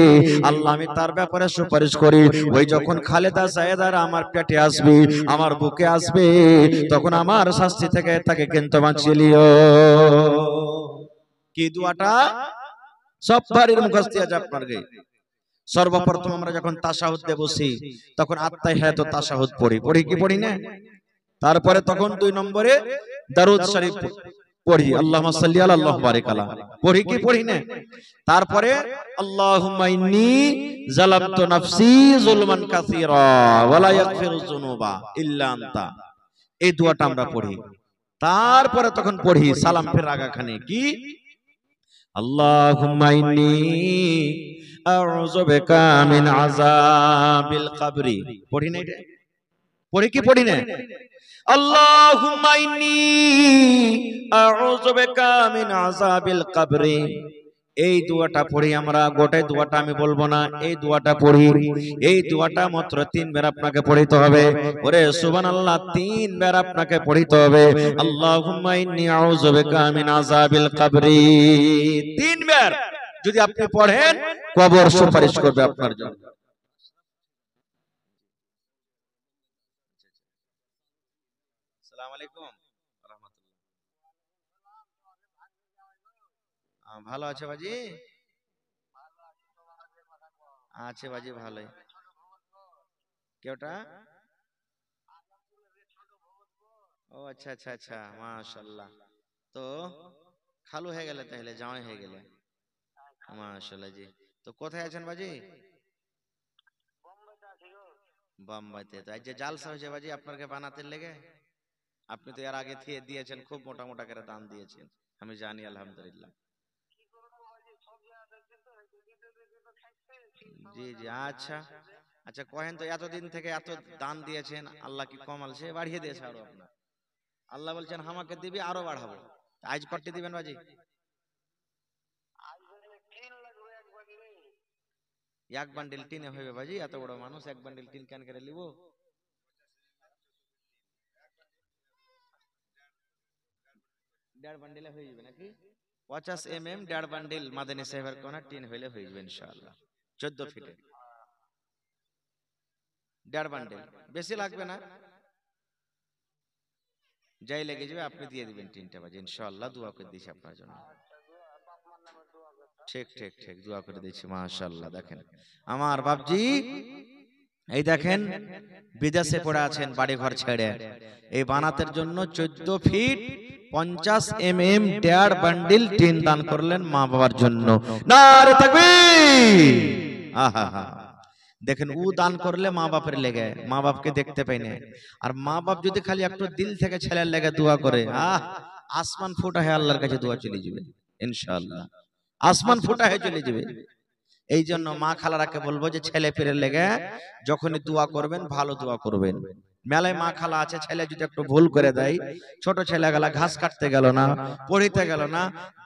আল্লাহ আমি তার ব্যাপারে সুপারিশ করি। ওই যখন খালেদা জায়েদারা আমার পেটে আসবে, আমার বুকে আসবে, তখন আমার শাস্তি থেকে তাকে কিন্তু বাঁচিলিও। কি দোয়াটা সব বাড়ির মুখস্থ আছে আপনার গে। সর্বপ্রথম আমরা যখন তাশাহুদে বসি, তখন আত্তাহিয়াতু তাশাহুদ পড়ি কি পড়ি না? তারপরে তখন 2 নম্বরে দারুদ শরীফ পড়ি, আল্লাহুম্মা সাল্লি আলা আল্লাহু বারিক আলা, পড়ি কি পড়ি না? তারপরে আল্লাহুম্মা ইন্নী যালামতু নাফসি যুলমান কাসীরা ওয়া লা ইয়াগফিরুয যুনুবা ইল্লা আনতা, এই দোয়াটা আমরা পড়ি। তারপরে তখন পড়ি সালাম ফেরার আগাখানে কি, আল্লাহুম্মা ইন্নী আউযু বিকা মিন আযাবিল কবরি, পড়ি না? এটা পড়ি কি পড়ি না? আল্লাহুম্মা ইন্নী আউযু বিকা মিন আযাবিল কবরি, এই দোয়াটা পড়ি আমরা। গোটাই দোয়াটা আমি বলবো না, এই দোয়াটা পড়ি। এই দোয়াটা মাত্র 3 বার আপনাকে পড়িতে হবে। ওরে সুবহানাল্লাহ, 3 বার আপনাকে পড়িতে হবে। আল্লাহুম্মা ইন্নী আউযু বিকা মিন আযাবিল কবরি, 3 বার যদি আপনি পড়েন, কবর সুপারিশ করবে আপনার জন্য। আসসালামু আলাইকুম ওয়া রাহমাতুল্লাহ। ভালো আছে বাজি? আছে বাজি, ভালোই। কেউটা? ও আচ্ছা আচ্ছা আচ্ছা, মাশাআল্লাহ। তো খালু হয়ে গেলে, তাহলে জামাই হয়ে গেলে, মাশাআল্লাহ জি। তো কোথায় আছেন বাজি? বোম্বাইতে। তো আজ যে জালসা হয়েছে বাজি আপনাকে বানাতে লেগে, আপনি তো এর আগে দিয়েছেন, খুব মোটা মোটা করে দান দিয়েছেন, আমি জানি আলহামদুলিল্লাহ। জি জি, আচ্ছা আচ্ছা, কহেন তো, এতদিন থেকে এত দান দিয়েছেন, আল্লাহ কি কমাল সে বাড়িয়ে দিয়েছে আরো আপনার? আল্লাহ বলছেন আমাকে দিবি আরো বাড়াবো। আজ কটি দিবেন বাজি? এক বান্ডিল টিনে হইবে বাজি? এত বড় মানুষ, এক বান্ডিল টিন কেন করে লিব? 1.5 বান্ডিলে হয়ে যাবে নাকি? 50 1.5 বান্ডিল মাদানী সাহেবের কোনা টিন হইলে হয়ে যাবে ইনশাআল্লাহ। 14 ফিটে 1.5 বান্ডিল, বেশি লাগবে না, যাই লেগে যাবে আপনি দিয়ে দিবেন টিনটা বাজি, ইনশাআল্লাহ দোয়া করে দিছি আপনার জন্য। ঠিক ঠিক ঠিক, দোয়া করে দিচ্ছি। মাশাআল্লাহ, দেখেন আমার বাপজি, এই দেখেন বিদেশে পড়ে আছেন বাড়ি ঘর ছেড়ে, এই বানাতের জন্য 14 ফিট 50 mm 1.5 বান্ডিল টিন দান করলেন মা বাবার জন্য। নারে তাকবীর! আহা, দেখেন ও দান করলে মা বাপের লেগে, মা বাপকে দেখতে পাই না, আর মা বাপ যদি খালি একটু দিল থেকে ছেলের লেগে দোয়া করে, আসমান ফুটা হয়ে আল্লাহর কাছে দোয়া চলে যাবে ইনশাআল্লাহ, আসমান ফুটা হয়ে চলে যাবে। এই জন্য মা খালারাকে বলবো যে ছেলে পেলের লেগে যখনই দোয়া করবেন, ভালো দোয়া করবেন। মেলায় মা খালা আছে, ছেলে যদি একটু ভুল করে দেয়, ছোট ছেলে গেলা ঘাস কাটতে গেল না, পড়িতে গেল না,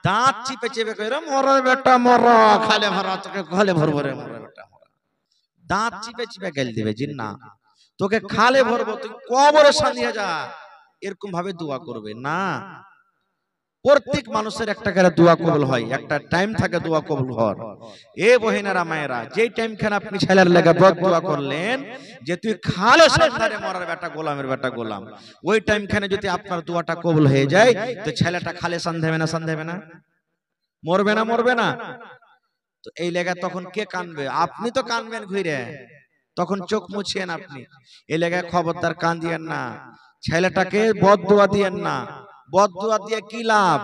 দাঁত চিপে চিপে কইরা মরে বেটা মর, খালে ভরা তোকে খালে ভরবো রে, মরে বেটা মর, দাঁত চিপে চিপে গেল দিবে জি না, তোকে খালে ভরবো, তুই কবরে সাজিয়ে যা, এরকম ভাবে দোয়া করবে না। প্রত্যেক মানুষের একটা করে দোয়া কবুল হয়, একটা টাইম থাকে দোয়া কবুল হওয়ার। এ বহিনারা মায়েরা, যেই টাইম খানে আপনি ছেলের লেগে বদ দোয়া করলেন যে তুই খালে সাজদারে মরার বেটা, গোলামের বেটা গোলাম, ওই টাইম খানে যদি আপনার দোয়াটা কবুল হয়ে যায়, তো ছেলেটা খালে সান্দেবে না, সান্দেবে না, মরবে না, মরবে না। তো এই লেগে তখন কে কানবে? আপনি তো কানবেন ঘুরে, তখন চোখ মুছিয়েন আপনি। এই লেগে খবরদার কান্দিয়েন না, ছেলেটাকে বদ দোয়া দিয়েন না। বদ দোয়া দিয়ে কি লাভ?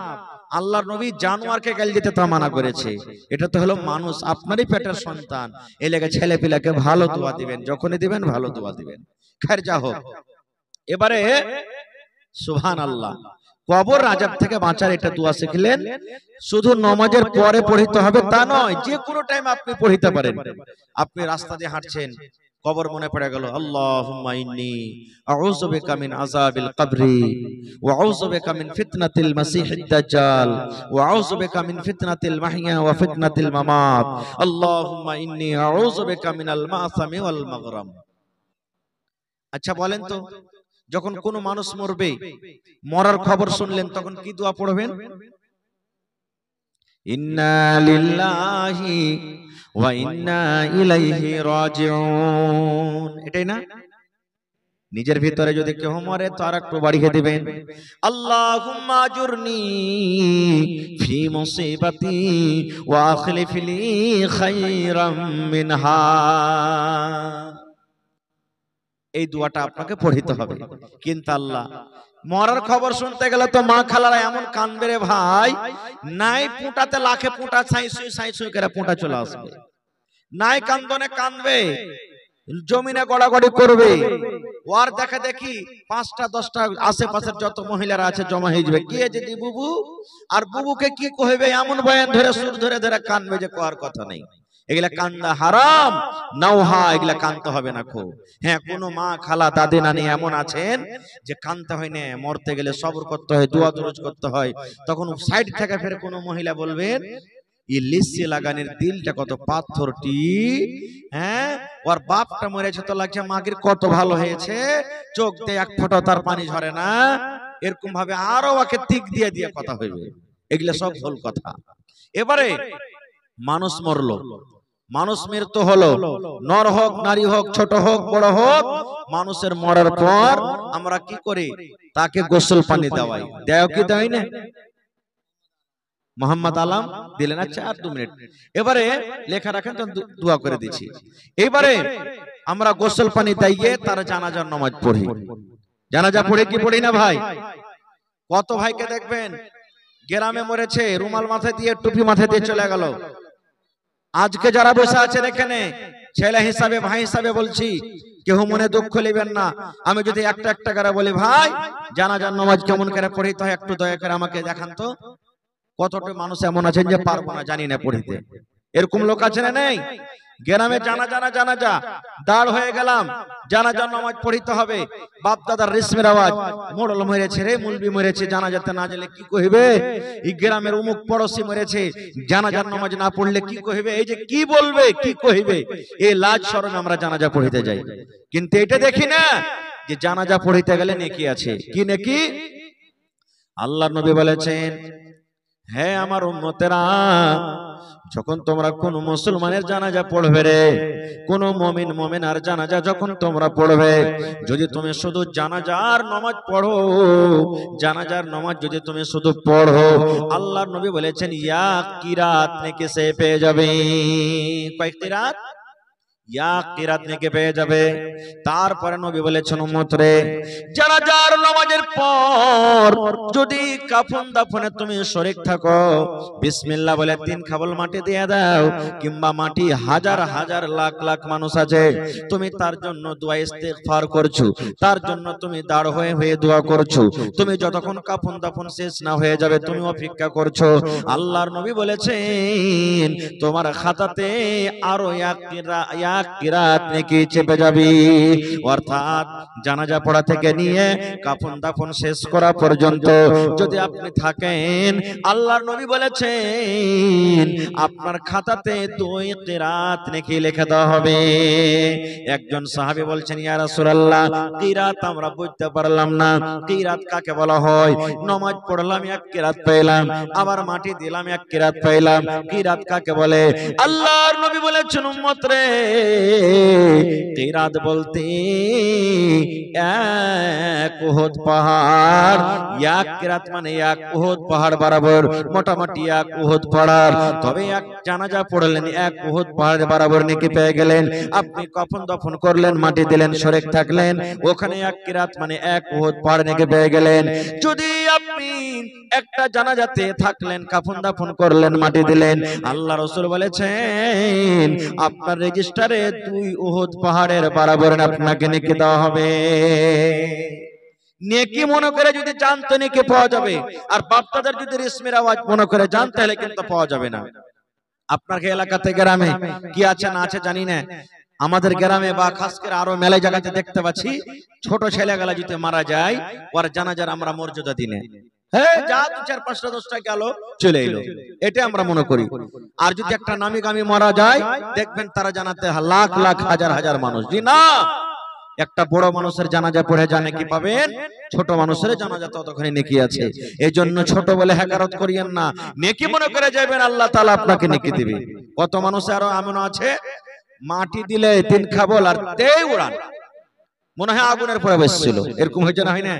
আল্লাহর নবী জানোয়ারকে গালি দিতে তা মানা করেছে। এটা তো হলো মানুষ, আপনারই পেটের সন্তান। এই লেগে ছেলে পিলাকে ভালো দোয়া দিবেন, যখনই দিবেন ভালো দোয়া দিবেন। খৈর যা হোক, এবারে সুবহানাল্লাহ, কবর আযাব থেকে বাঁচার এটা দোয়া শিখলেন। শুধু নামাজের পরে পড়িতে হবে তা নয়, যে কোনো টাইম আপনি পড়িতে পারেন। আপনি রাস্তা দিয়ে হাঁটছেন, কবর মনে পড়ে গেল, আল্লাহুম্মা ইন্নী আউযু বিকা মিন আযাবিল কবরি ওয়া আউযু বিকা মিন ফিতনাতিল মাসিহিদ দাজ্জাল ওয়া আউযু বিকা মিন ফিতনাতিল মাহইয়া ওয়া ফিতনাতিল মামাত আল্লাহুম্মা ইন্নী আউযু বিকা মিনাল মাসামি ওয়াল মাগরাম। আচ্ছা বলেন তো, যখন কোন মানুষ মরবে, মরার খবর শুনলেন, তখন কি দোয়া পড়বেন? ইন্না লিল্লাহি ওয়া ইন্না ইলাইহি রাজিউন, এটাই না? নিজের ভিতরে যদি কেউ মরে তো আরেকটু বাড়িয়ে দিবেন, আল্লাহুম্মা আজুরনি ফি মুসিবাতি ওয়া আখলিফ লি খায়রাম মিনহা। এই দোয়াটা আপনাকে পড়িতে হবে। কিন্তু আল্লাহ, মরার খবর শুনতে গেলে তো মা খালারা এমন কানবে রে ভাই, নাই পুঁটাতে লাখে পুঁটা সাই সুই করে পুঁটা চলে আসবে, নাই কান্দনে কানবে, জমিনে গড়াগড়ি করবে। ওর দেখা দেখি 5টা 10টা আশেপাশের যত মহিলারা আছে জমা হয়ে যাবে, গিয়ে যদি বুবু আর বুবুকে কি কইবে এমন বয়ান ধরে সুর ধরে ধরে কানবে যে কোয়ার কথা নেই। এগুলা কান্দা হারাম, নাওহা, এগুলা কানতে হবে না খুব। হ্যাঁ, কোন মা খালা দাদি নানি এমন আছেন যে কানতে হয় না, মরতে গেলে সবর করতে হয়, দোয়া দরুদ করতে হয়। তখন সাইড থেকে ফের কোন মহিলা বলবেন, এই লিসি লাগানোর দিলটা কত পাথরটি, হ্যাঁ, ওর বাপটা মরেছে তো লাগছে মাগির কত ভালো হয়েছে, চোখ দিয়ে এক ফোঁটা তার পানি ঝরে না, এরকম ভাবে আরো ওকে দিক দিয়ে দিয়ে কথা হইবে। এগুলা সব ভুল কথা। এবারে মানুষ মরলো, মানুষ মৃত্যু হলো, নর হোক নারী হোক ছোট হোক বড় হোক, মানুষের মরার পর আমরা কি করি? তাকে গোসল পানি দেওয়াই। দেও কি দেয় না? মোহাম্মদ আলম দিলেন। আচ্ছা, আর 2 মিনিট, এবারে লেখা রাখেন তো দোয়া করে দিচ্ছি। এবারে আমরা গোসল পানি দিয়ে তার জানাজার নামাজ পড়ি। জানাজা পড়ে কি পড়ি না ভাই? কত ভাইকে দেখবেন গ্রামে মরেছে, রুমাল মাথায় দিয়ে টুপি মাথায় দিয়ে চলে গেল। আজকে যারা বসে আছেন এখানে, ছেলে হিসাবে ভাই হিসাবে বলছি, কেউ মনে দুঃখ নেবেন না। আমি যদি একটা করে বলি, ভাই জানাজার নামাজ কেমন করে পড়িতে হয় একটু দয়া করে আমাকে দেখান তো। কতটা মানুষ এমন আছেন যে পারবো না, জানি না পড়িতে। এরকম লোক আছে না নেই? গ্রামে জানাজা দাঁড় হয়ে গেলাম, জানাজার নামাজ পড়িতে হবে। বাপ দাদার রেশমের আওয়াজ, মোড়ল মরেছে রে, মুলবি মরেছে, জানাজাতে না গেলে কি কইবে? এই গ্রামের অমুক পড়োশি মরেছে, জানাজার নামাজ না পড়লে কি কইবে? এই যে কি বলবে, কি কইবে, এই লাজ শরমে আমরা জানাজা পড়িতে যাই। কিন্তু এটা দেখি না যে জানাজা পড়িতে গেলে নেকি আছে। কি নেকি? আল্লাহর নবী বলেছেন, হ্যাঁ আমার উম্মতেরা, যখন তোমরা কোন মুসলমানের জানাজা পড়বে রে, কোন মুমিন মুমিনার জানাজা যখন তোমরা পড়বে, যদি তুমি শুধু জানাজার নামাজ পড়ো, জানাজার নামাজ যদি তুমি শুধু পড়ো, আল্লাহর নবী বলেছেন ইয়া কিরাত নেকি সে পেয়ে যাবে। কয় কিরাত? ইয়া কিরাত নেকি পেয়ে যাবে। তারপরে নবী বলেছেন উম্মত রে, জানাজার নামাজের পর যদি কাফন দাফনে তুমি শরীক থাকো, বিসমিল্লাহ বলে 3 খাবল মাটি দিয়ে দাও, কিংবা মাটি হাজার হাজার লাখ লাখ মানুষ আছে, তুমি তার জন্য দোয়া ইস্তেগফার করছো, তার জন্য তুমি দাঁড় হয়ে হয়ে দোয়া করছো, তুমি যতক্ষণ কাফন দাফন শেষ না হয়ে যাবে তুমি অপেক্ষা করছো, আল্লাহর নবী বলেছেন তোমার খাতাতে আরো এক কিরাত নেকি চেপে যাবে। অর্থাৎ জানাজা পড়া থেকে নিয়ে কাফন দাফন শেষ করা পর্যন্ত যদি আপনি থাকেন, আল্লাহর নবী বলেছেন আপনার খাতাতে 2 কিরাত নেকি লিখে দেওয়া হবে। একজন সাহাবী বলছেন, ইয়া রাসূলুল্লাহ, কিরাত আমরা বুঝতে পারলাম না, কিরাত কাকে বলা হয়? নামাজ পড়লাম 1 কিরাত পেলাম, আবার মাটি দিলাম 1 কিরাত পেলাম, কিরাত কাকে বলে? আল্লাহর নবী বলেছেন উম্মত রে, কিরাত বলতে এক উহুদ পাহাড়, এক কিরাত মানে এক উহুদ পাহাড় বরাবর, মোটামুটি এক উহুদ পাহাড়। তবে এক জানাজা পড়লেন, এক উহুদ পাহাড় বরাবর নেকি পেয়ে গেলেন। আপনি কফন দফন করলেন, মাটি দিলেন, শরীক থাকলেন, ওখানে এক কিরাত মানে এক উহুদ পাহাড় নেকি পেয়ে গেলেন। যদি আপনি একটা জানাজাতে থাকলেন, কাফন দাফন করলেন, মাটি দিলেন, আল্লাহ রাসূল বলেছেন আপনার রেজিস্টারে 2 উহুদ পাহাড়ের বরাবর আপনাকে নেকি দেওয়া হবে। নেকি মনে করে যদি জানতে নেকি পাওয়া যাবে, আর বাপদাদার যদি রেশমের আওয়াজ মনে করে জানতে হলে কিন্তু পাওয়া যাবে না। আপনার এলাকাতে গ্রামে কি আছে না আছে জানি না, আমাদের গ্রামে বা খাস করে আরো মেলা জায়গাতে দেখতে পাচ্ছি, ছোট ছেলেগুলা যদি মারা যায়, ওর জানাজার আমরা মর্যাদা দিনে, হ্যাঁ যা 2-4-5টা 10টা গেল চলে এলো, এটা আমরা মনে করি। আর যদি একটা নামি গামি মারা যায়, দেখবেন তারা জানাতে লাখ লাখ হাজার হাজার মানুষ। জি না, একটা বড় মানুষের জানাজা পড়ে জানে কি পাবেন, ছোট মানুষের জানাজা ততক্ষণে নেকি আছে। এই জন্য ছোট বলে হেকারত করিয়েন না, নেকি মনে করে যাবেন, আল্লাহ তাআলা আপনাকে নেকি দিবে। কত মানুষ আরো এমন আছে, মাটি দিলে 3 খাবল আর তেই উড়ান, মনে হয় আগুনের পরে বসছিল, এরকম হয়েছে না, হয় না?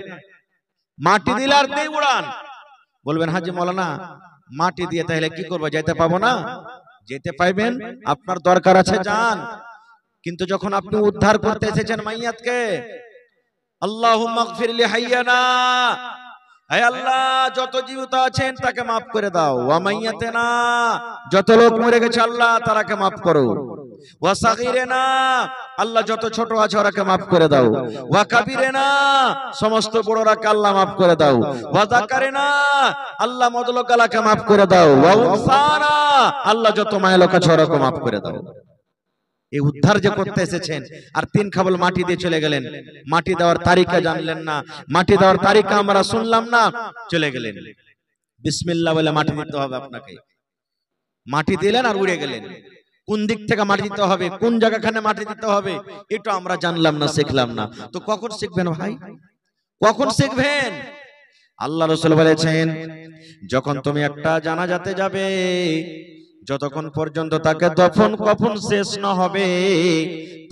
মাটি দিলে আর তেই উড়ান। বলবেন হাজি মাওলানা মাটি দিয়ে তাহলে কি করবো, যেতে পাবো না? যেতে পাইবেন, আপনার দরকার আছে যান, কিন্তু যখন আপনি উদ্ধার করতে এসেছেন মাইয়াতকে, আল্লাহুম্মা গফির লি হাইয়ানা, হে আল্লাহ যত জীবিত আছেন তাকে maaf করে দাও, ওয়া মাইয়াতানা, যত লোক মরে গেছে আল্লাহ তারাকে maaf করো, ওয়া সাগীরানা, আল্লাহ যত ছোট আছে ওরাকে maaf করে দাও, ওয়া কাবীরানা, সমস্ত বড়রাকে আল্লাহ maaf করে দাও, ওয়া যাকারানা, আল্লাহ মদলকালাকে maaf করে দাও, ওয়া উনসানা, আল্লাহ যত মায়লোক আছে ওরাকে maaf করে দাও। এই উদ্ধার যে করতে এসেছেন আর 3 খাবল মাটি দিয়ে চলে গেলেন, মাটি দেওয়ার তারিখা জানলেন না, মাটি দেওয়ার তারিখা আমরা শুনলাম না, চলে গেলেন। বিসমিল্লাহ বলে মাটি দিতে হবে আপনাকে, মাটি দিলেন আর উড়ে গেলেন। কোন দিক থেকে মাটি দিতে হবে, কোন জায়গাখানে মাটি দিতে হবে, এটা আমরা জানলাম না, শিখলাম না। তো কখন শিখবেন ভাই, কখন শিখবেন? আল্লাহ রাসূল বলেছেন যখন তুমি একটা জানাজাতে যাবে, যতক্ষণ পর্যন্ত তাকে দফন কফন শেষ না হবে,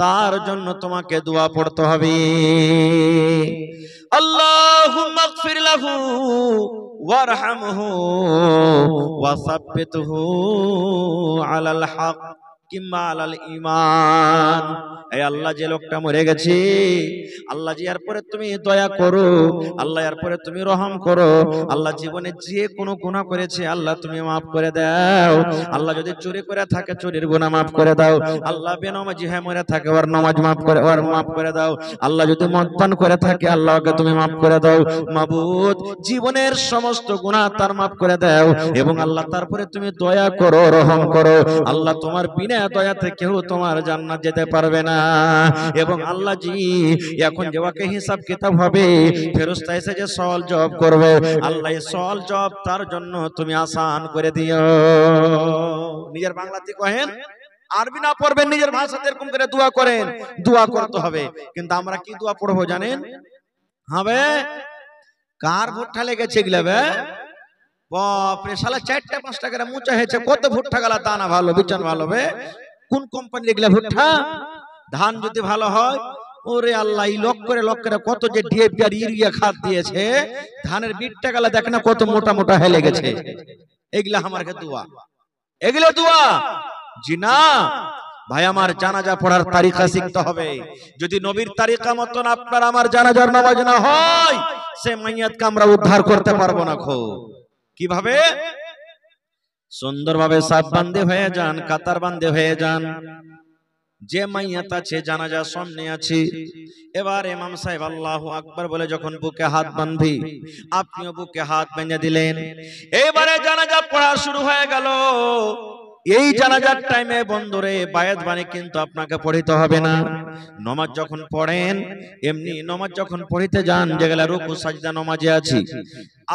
তার জন্য তোমাকে দোয়া পড়তে হবে। আল্লাহুম্মা গফির লাহু ওয়ারহামহু ওয়া সাব্বিতহু আলাল হক কিংবা আলাল ঈমান। এই আল্লাহ যে লোকটা মরে গেছে, আল্লাহ জি এরপরে তুমি দয়া করো, আল্লাহ এরপরে তুমি রহম করো, আল্লাহ জীবনে যে কোনো গুনাহ করেছে আল্লাহ তুমি maaf করে দাও, আল্লাহ যদি চুরি করে থাকে চুরির গুনাহ maaf করে দাও, আল্লাহ বেনামাজি হয়ে মরে থাকে ওর নামাজ maaf করে, ওর maaf করে দাও, আল্লাহ যদি মদপান করে থাকে আল্লাহকে তুমি maaf করে দাও। মাবুদ জীবনের সমস্ত গুনাহ তার maaf করে দাও, এবং আল্লাহ তারপরে তুমি দয়া করো, রহম করো। আল্লাহ তোমার বিনা দয়াতে কেউ তোমার জান্নাত যেতে পারবে না। এবং আল্লাহ জি এখন যে ওকে হিসাব কিতাব হবে, ফেরেশতা এসে যে সওয়াল জবাব করবে, আল্লাহ এই সওয়াল জবাব তার জন্য তুমি আসান করে দিও। নিজের বাংলাতে কহেন, আরবি না পড়বেন, নিজের ভাষাতে এরকম করে দোয়া করেন, দোয়া করতে হবে। কিন্তু আমরা কি দোয়া পড়বো জানেন? হবে কার ভুট্টা লেগেছে গিলাবে, বাপরে শালা 4টা-5টা করে মুচা হয়েছে, কত ভুট্টা গেলা দানা ভালো, বিচন ভালো বে, কোন কোম্পানির এগুলা ভুট্টা? ধান যদি ভালো হয়, ওরে আল্লাহ এই লক করে কত যে ডিএপি আর ইউরিয়া খাদ দিয়েছে, ধানের বিটটা গেলা দেখ না কত মোটা মোটা হয়ে লেগেছে। এগুলা আমারকে দোয়া, এগুলা দোয়া জি না ভাই। আমার জানাজা পড়ার তারিকা শিখতে হবে। যদি নবীর তারিকা মতন আপনার আমার জানাজার নামাজ না হয়, সে মাইয়াতকে আমরা উদ্ধার করতে পারবো না। খো কিভাবে? সুন্দরভাবে সাফ বান্দে হয়ে যান, কাতার বান্দে হয়ে যান। যে মাইয়াত আছে জানাজা সামনে আছে, এবার ইমাম সাহেব আল্লাহু আকবার বলে যখন বুকে হাত বাঁধি, আপনিও বুকে হাত বেঁধে দিলেন। এবারে জানাজা পড়া শুরু হয়ে গেল। এই জানাজার টাইমে বন্ধুরে বায়াত বাণী কিন্তু আপনাকে পড়িতে হবে না। নামাজ যখন পড়েন, এমনি নামাজ যখন পড়িতে যান, যেগুলা রুকু সাজদা নামাজে আছে,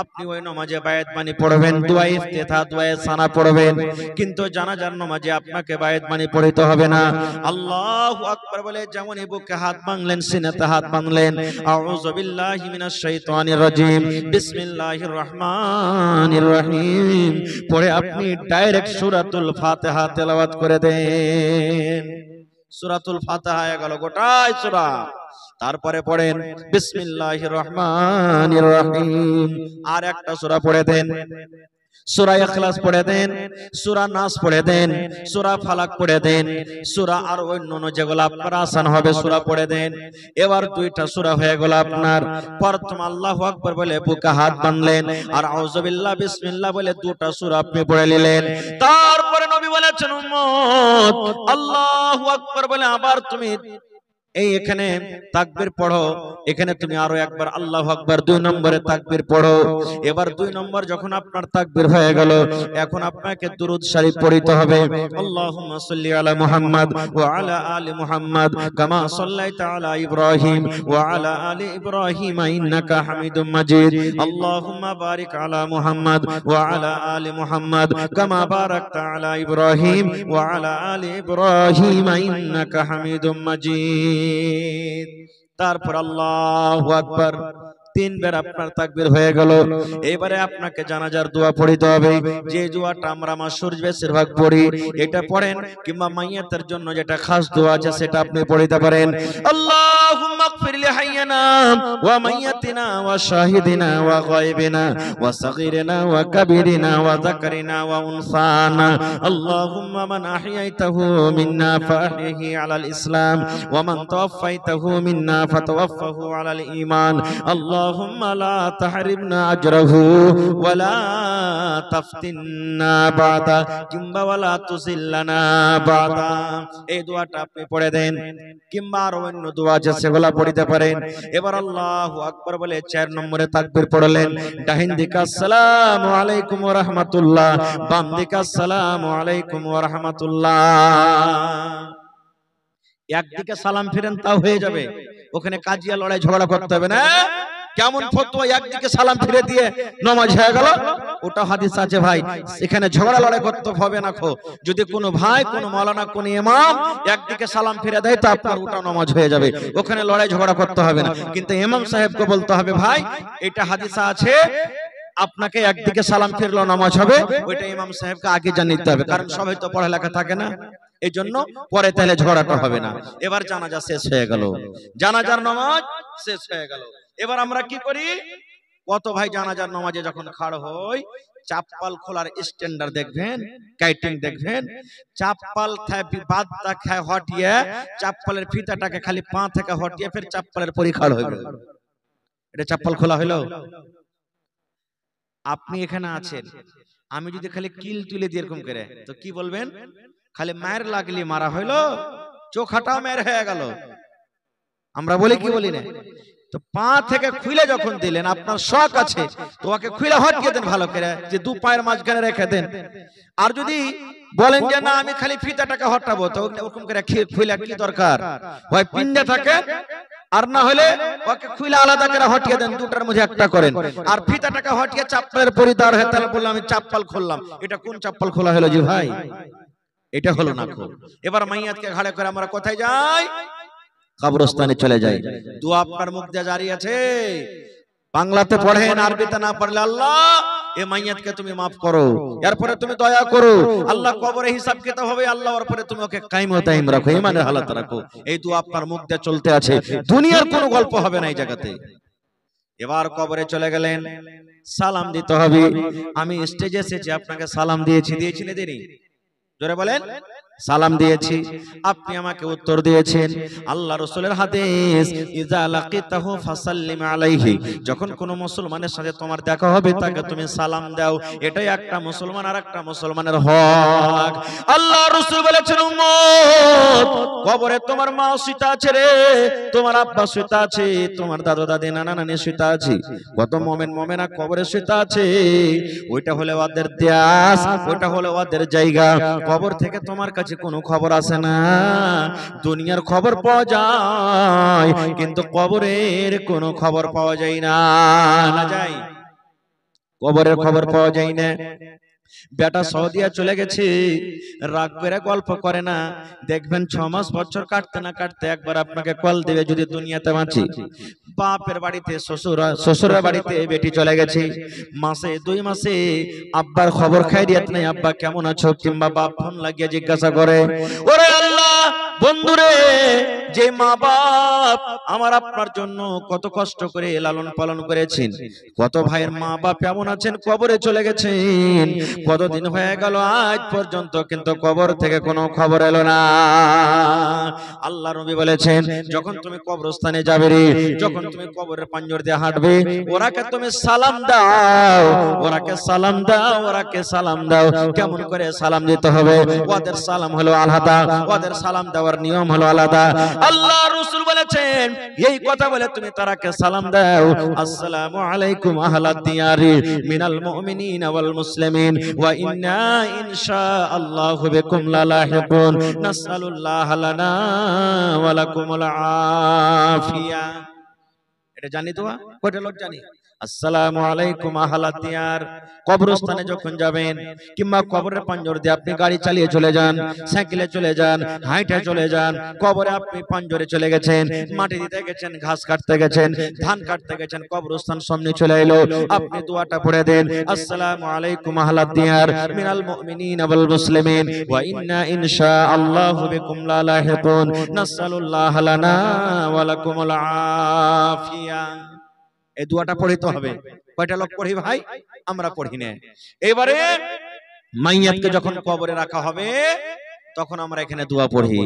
আপনি ওই নামাজে বায়াত বাণী পড়বেন, দোয়া ইফতিতাহ, দোয়া সানা পড়বেন। কিন্তু জানাজার নামাজে আপনাকে বায়াত বাণী পড়িতে হবে না। আল্লাহু আকবার বলে যেমন বুকে হাত বাঁধলেন, সিনাতে হাত বাঁধলেন, আউযু বিল্লাহি মিনাশ শাইতানির রাজিম, বিসমিল্লাহির রহমানির রহিম পড়ে আপনি ডাইরেক্ট সূরাতুল ফাতিহা তেলাওয়াত করে দেন। সূরাতুল ফাতিহা হয়ে গেল গোটাই সূরা। তারপরে পড়েন বিসমিল্লাহির রহমানির রহিম, আর একটা সূরা পড়ে দেন, সূরা ইখলাস পড়ে দেন, সূরা নাস পড়ে দেন, সূরা ফালাক পড়ে দেন, সূরা আর অন্যান্য যেগুলো আপনার আসান হবে সূরা পড়ে দেন। এবার দুইটা সূরা হয়ে গেল আপনার। প্রথম আল্লাহু আকবার বলে বুকে হাত বাঁধলেন, আর আউযু বিল্লাহ বিসমিল্লাহ বলে দুটো সূরা আপনি পড়ে নিলেন। তারপরে নবী বলেছেন উম্মত আল্লাহু আকবার বলে আবার তুমি এই এখানে তাকবীর পড়ো, এখানে তুমি আরো একবার আল্লাহু আকবার 2 নম্বরে তাকবীর পড়ো। এবার 2 নম্বর যখন আপনার তাকবীর হয়ে গেল, এখন আপনাকে দুরূদ শরীফ পড়তে হবে। আল্লাহুম্মা সাল্লি আলা মুহাম্মাদ ওয়া আলা আলি মুহাম্মাদ কামা সাল্লাইতা আলা ইব্রাহিম ওয়া আলা আলি ইব্রাহিম ইন্নাকা হামিদুম মাজিদ। আল্লাহুম্মা বারিক আলা মুহাম্মাদ ওয়া আলা আলি মুহাম্মাদ কামা বারাকতা আলা ইব্রাহিম ওয়া আলা আলি ইব্রাহিম ইন্নাকা হামিদুম মাজিদ। তারপর আল্লাহু আকবার 3 বার আপনার তাকবীর হয়ে গেল। এবারে আপনাকে জানাজার দোয়া পড়তে হবে, যে দোয়াটা আমরা মাসুর বেশিরভাগ পড়ি, এটা পড়েন, কিংবা মাইয়াতের জন্য যেটা খাস দোয়া আছে সেটা আপনি পড়তে পারেন। আল্লাহুম্মা ইগফির লি হাইয়িনা ওয়া মাইয়াতিনা ওয়া শাহিদিনা ওয়া গায়বিনা ওয়া সাগীরিনা ওয়া কাবীরিনা ওয়া যাকারিনা ওয়া উনসানা। আল্লাহুম্মা মান আহইয়াইতাহু মিন্না ফাহইহি আলাল ইসলাম ওয়া মান তাওয়াফাইতাহু মিন্না ফাতাওয়াফাহু আলাল ঈমান। اللهم لا تحرمنا أجره ولا تفتنا بعد কিংবা ولا تذلنا بعد। এই দোয়াটা আপনি পড়ে দেন, কিংবা আর অন্য দোয়া আছে সেগুলো পড়তে পারেন। এবার আল্লাহু আকবার বলে 4 নম্বরে তাকবীর পড়লেন। ডাহিন দিকে আসসালামু আলাইকুম ওয়া রাহমাতুল্লাহ, বাম দিকে আসসালামু আলাইকুম ওয়া রাহমাতুল্লাহ। একদিকে সালাম ফিরেন তাও হয়ে যাবে, ওখানে কাজিয়া লড়াই ঝগড়া করতে হবে না। কেমন ফতোয়া, একদিকে সালাম ফিরে দিয়ে নামাজ হয়ে গেল, ওটা হাদিস আছে ভাই, এখানে ঝগড়া লড়াই করতে হবে না। যদি কোনো ভাই, কোনো মাওলানা, কোনো ইমাম একদিকে সালাম ফিরে দেয় তো আপনার ওটা নামাজ হয়ে যাবে, ওখানে লড়াই ঝগড়া করতে হবে না। কিন্তু ইমাম সাহেবকে বলতে হবে ভাই এটা হাদিস আছে, আপনাকে একদিকে সালাম ফিরলো নামাজ হবে, ওইটা ইমাম সাহেবকে আগে জানিয়ে দিতে হবে, কারণ সবাই তো পড়ালেখা থাকে না, এই জন্য পরে তাহলে ঝগড়াটা হবে না। এবার জানাজা শেষ হয়ে গেল, জানাজার নামাজ শেষ হয়ে গেল। এবার আমরা কি করি, কত ভাই জানাজার নামাজে যখন খাড় হই, চাপ্পাল খোলার স্ট্যান্ডার্ড দেখবেন, কাইটিং দেখবেন, চাপ্পাল বাদটা খায় হটিয়ে, চাপ্পালের ফিতাটাকে খালি পা থেকে হটিয়ে ফের চাপ্পালের পরি খাড় হইল, এটা চাপ্পাল খোলা হইলো। আপনি এখানে আছেন, আমি যদি খালি কিল তুলে দিয়ে এরকম করে, তো কি বলবেন, খালি মায়ের লাগলি মারা হইলো, চোখাটাও মেয়ের হয়ে গেল, আমরা বলি কি বলি না? তো পা থেকে খুলে যখন দিলেন, আপনার শখ আছে তো ওকে খুলে হটিয়ে দেন ভালো করে, যে 2 পায়ের মাঝখানে রেখে দেন। আর যদি বলেন যে না আমি খালি ফিতাটাকে হটাবো, তো ওরকম করে খুলে কি দরকার, হয় পিণ্ডে থাকে, আর না হলে ওকে খুলে আলাদা করে হটিয়ে দেন, দুটার মধ্যে একটা করেন। আর ফিতাটাকে হটিয়ে চাপ্পালের পরিদার হয়ে তাহলে বললাম আমি চাপ্পাল খুললাম, এটা কোন চাপ্পাল খোলা হলো জি ভাই? এটা হলো না। এবার মাইয়াতকে ঘাড়ে করে আমরা কোথায় যাই? কবরস্থানে চলে যাই। দোয়া আপনার মুখ দিয়ে জারি আছে, বাংলাতে পড়েন, আরবিতে না পারলে আল্লাহ এই মাইয়াতকে তুমি মাফ করো, এরপরে তুমি দয়া করো, আল্লাহ কবরে হিসাব কিতাব হবে, আল্লাহ এরপরে তুমি ওকে কায়েম দাইম রাখো, ঈমানের হালাত রাখো। এই দোয়া আপনার মুখ দিয়ে চলতে আছে, দুনিয়ার কোনো গল্প হবে না এই জায়গাতে। এবার কবরে চলে গেলেন, সালাম দিতে হবে। আমি স্টেজে এসেছি, আপনাকে সালাম দিয়েছি না দেরি? জোরে বলেন, সালাম দিয়েছি, আপনি আমাকে উত্তর দিয়েছেন। আল্লাহ রাসূলের হাদিস, ইজা লাকিতাহু ফাসাল্লিম আলাইহি, যখন কোন মুসলমানের সাথে তোমার দেখা হবে তাকে তুমি সালাম দাও, এটাই একটা মুসলমান আর একটা মুসলমানের হক। আল্লাহ রাসূল বলেছেন উম্মত, কবরে তোমার মা শুইতা আছে রে, তোমার আব্বা শুইতা আছে, তোমার দাদা দাদি নানা নানি শুইতা আছে, কত মুমিন মুমিনা কবরে শুইতা আছে। ওইটা হলো ওদের দেশ, ওইটা হলো ওদের জায়গা। কবর থেকে তোমার কাছে কোনো খবর আসে না, দুনিয়ার খবর পাওয়া যায় কিন্তু কবরের কোনো খবর পাওয়া যায় না, না যায়, কবরের খবর পাওয়া যায় না। বেটা সৌদিয়া চলে গেছে, রাগ করে গল্প করে না, দেখবেন 6 মাস বছর কাটতে না কাটতে একবার আপনাকে কল দেবে যদি দুনিয়াতে বাঁচি। বাপের বাড়িতে শ্বশুরের বাড়িতে বেটি চলে গেছে, মাসে 2 মাসে আব্বার খবর খাইরিয়াত নাই, আব্বা কেমন আছো, কিংবা বাপ ফোন লাগিয়ে জিজ্ঞাসা করে, ওরে আল্লাহ বন্ধুরে, যে মা বাপ আমার আপনার জন্য কত কষ্ট করে লালন পালন করেছেন, কত ভাইয়ের মা বাপ এমন আছেন কবরে চলে গেছেন, কতদিন হয়ে গেল আজ পর্যন্ত কিন্তু কবর থেকে কোনো খবর এলো না। আল্লাহ নবী বলেছেন, যখন তুমি কবরস্থানে যাবে রে, যখন তুমি কবরের পাঞ্জর দিয়ে হাঁটবে, ওরাকে তুমি সালাম দাও, ওরাকে সালাম দাও, ওরাকে সালাম দাও। কেমন করে সালাম দিতে হবে? ওদের সালাম হলো আলাদা, ওদের সালাম দেওয়ার নিয়ম হলো আলাদা। আল্লাহ রাসূল বলেছেন, এই কথা বলে তুমি তারাকে সালাম দাও, আসসালামু আলাইকুম আহলাদ দিয়ারি মিনাল মুমিনিনা ওয়াল মুসলিমিন ওয়া ইন্না ইনশাআল্লাহু বিকুম লালাহিকুন নাসআলুল্লাহ লানা ওয়া লাকুমুল আফিয়া। এটা জানি তো, কয়টা লোক জানি? আসসালামু আলাইকুম আহলাদ দিয়ার। কবরস্থানে যখন যাবেন কিংবা কবরের পাঞ্জর দিয়ে আপনি গাড়ি চালিয়ে চলে যান, সাইকেলে চলে যান, হাঁটে চলে যান, কবরে আপনি পাঞ্জরে চলে গেছেন, মাটি দিতে গেছেন, ঘাস কাটতে গেছেন, ধান কাটতে গেছেন, কবরস্থান সামনে চলে এলো, আপনি দোয়াটা পড়ে দেন, আসসালামু আলাইকুম আহলাদ দিয়ার মিনাল মুমিনিনা ওয়াল মুসলিমিন ওয়া ইন্না ইনশাআল্লাহু বিকুম লালাহিকুন নাসআলুল্লাহ লানা ওয়া লাকুমুল আফিয়া। এই দোয়াটা পড়িতে হবে। কয়টা লোক পড়ি ভাই? আমরা পড়ি না। এবারে মাইয়াতকে যখন কবরে রাখা হবে তখন আমরা এখানে দোয়া পড়ি।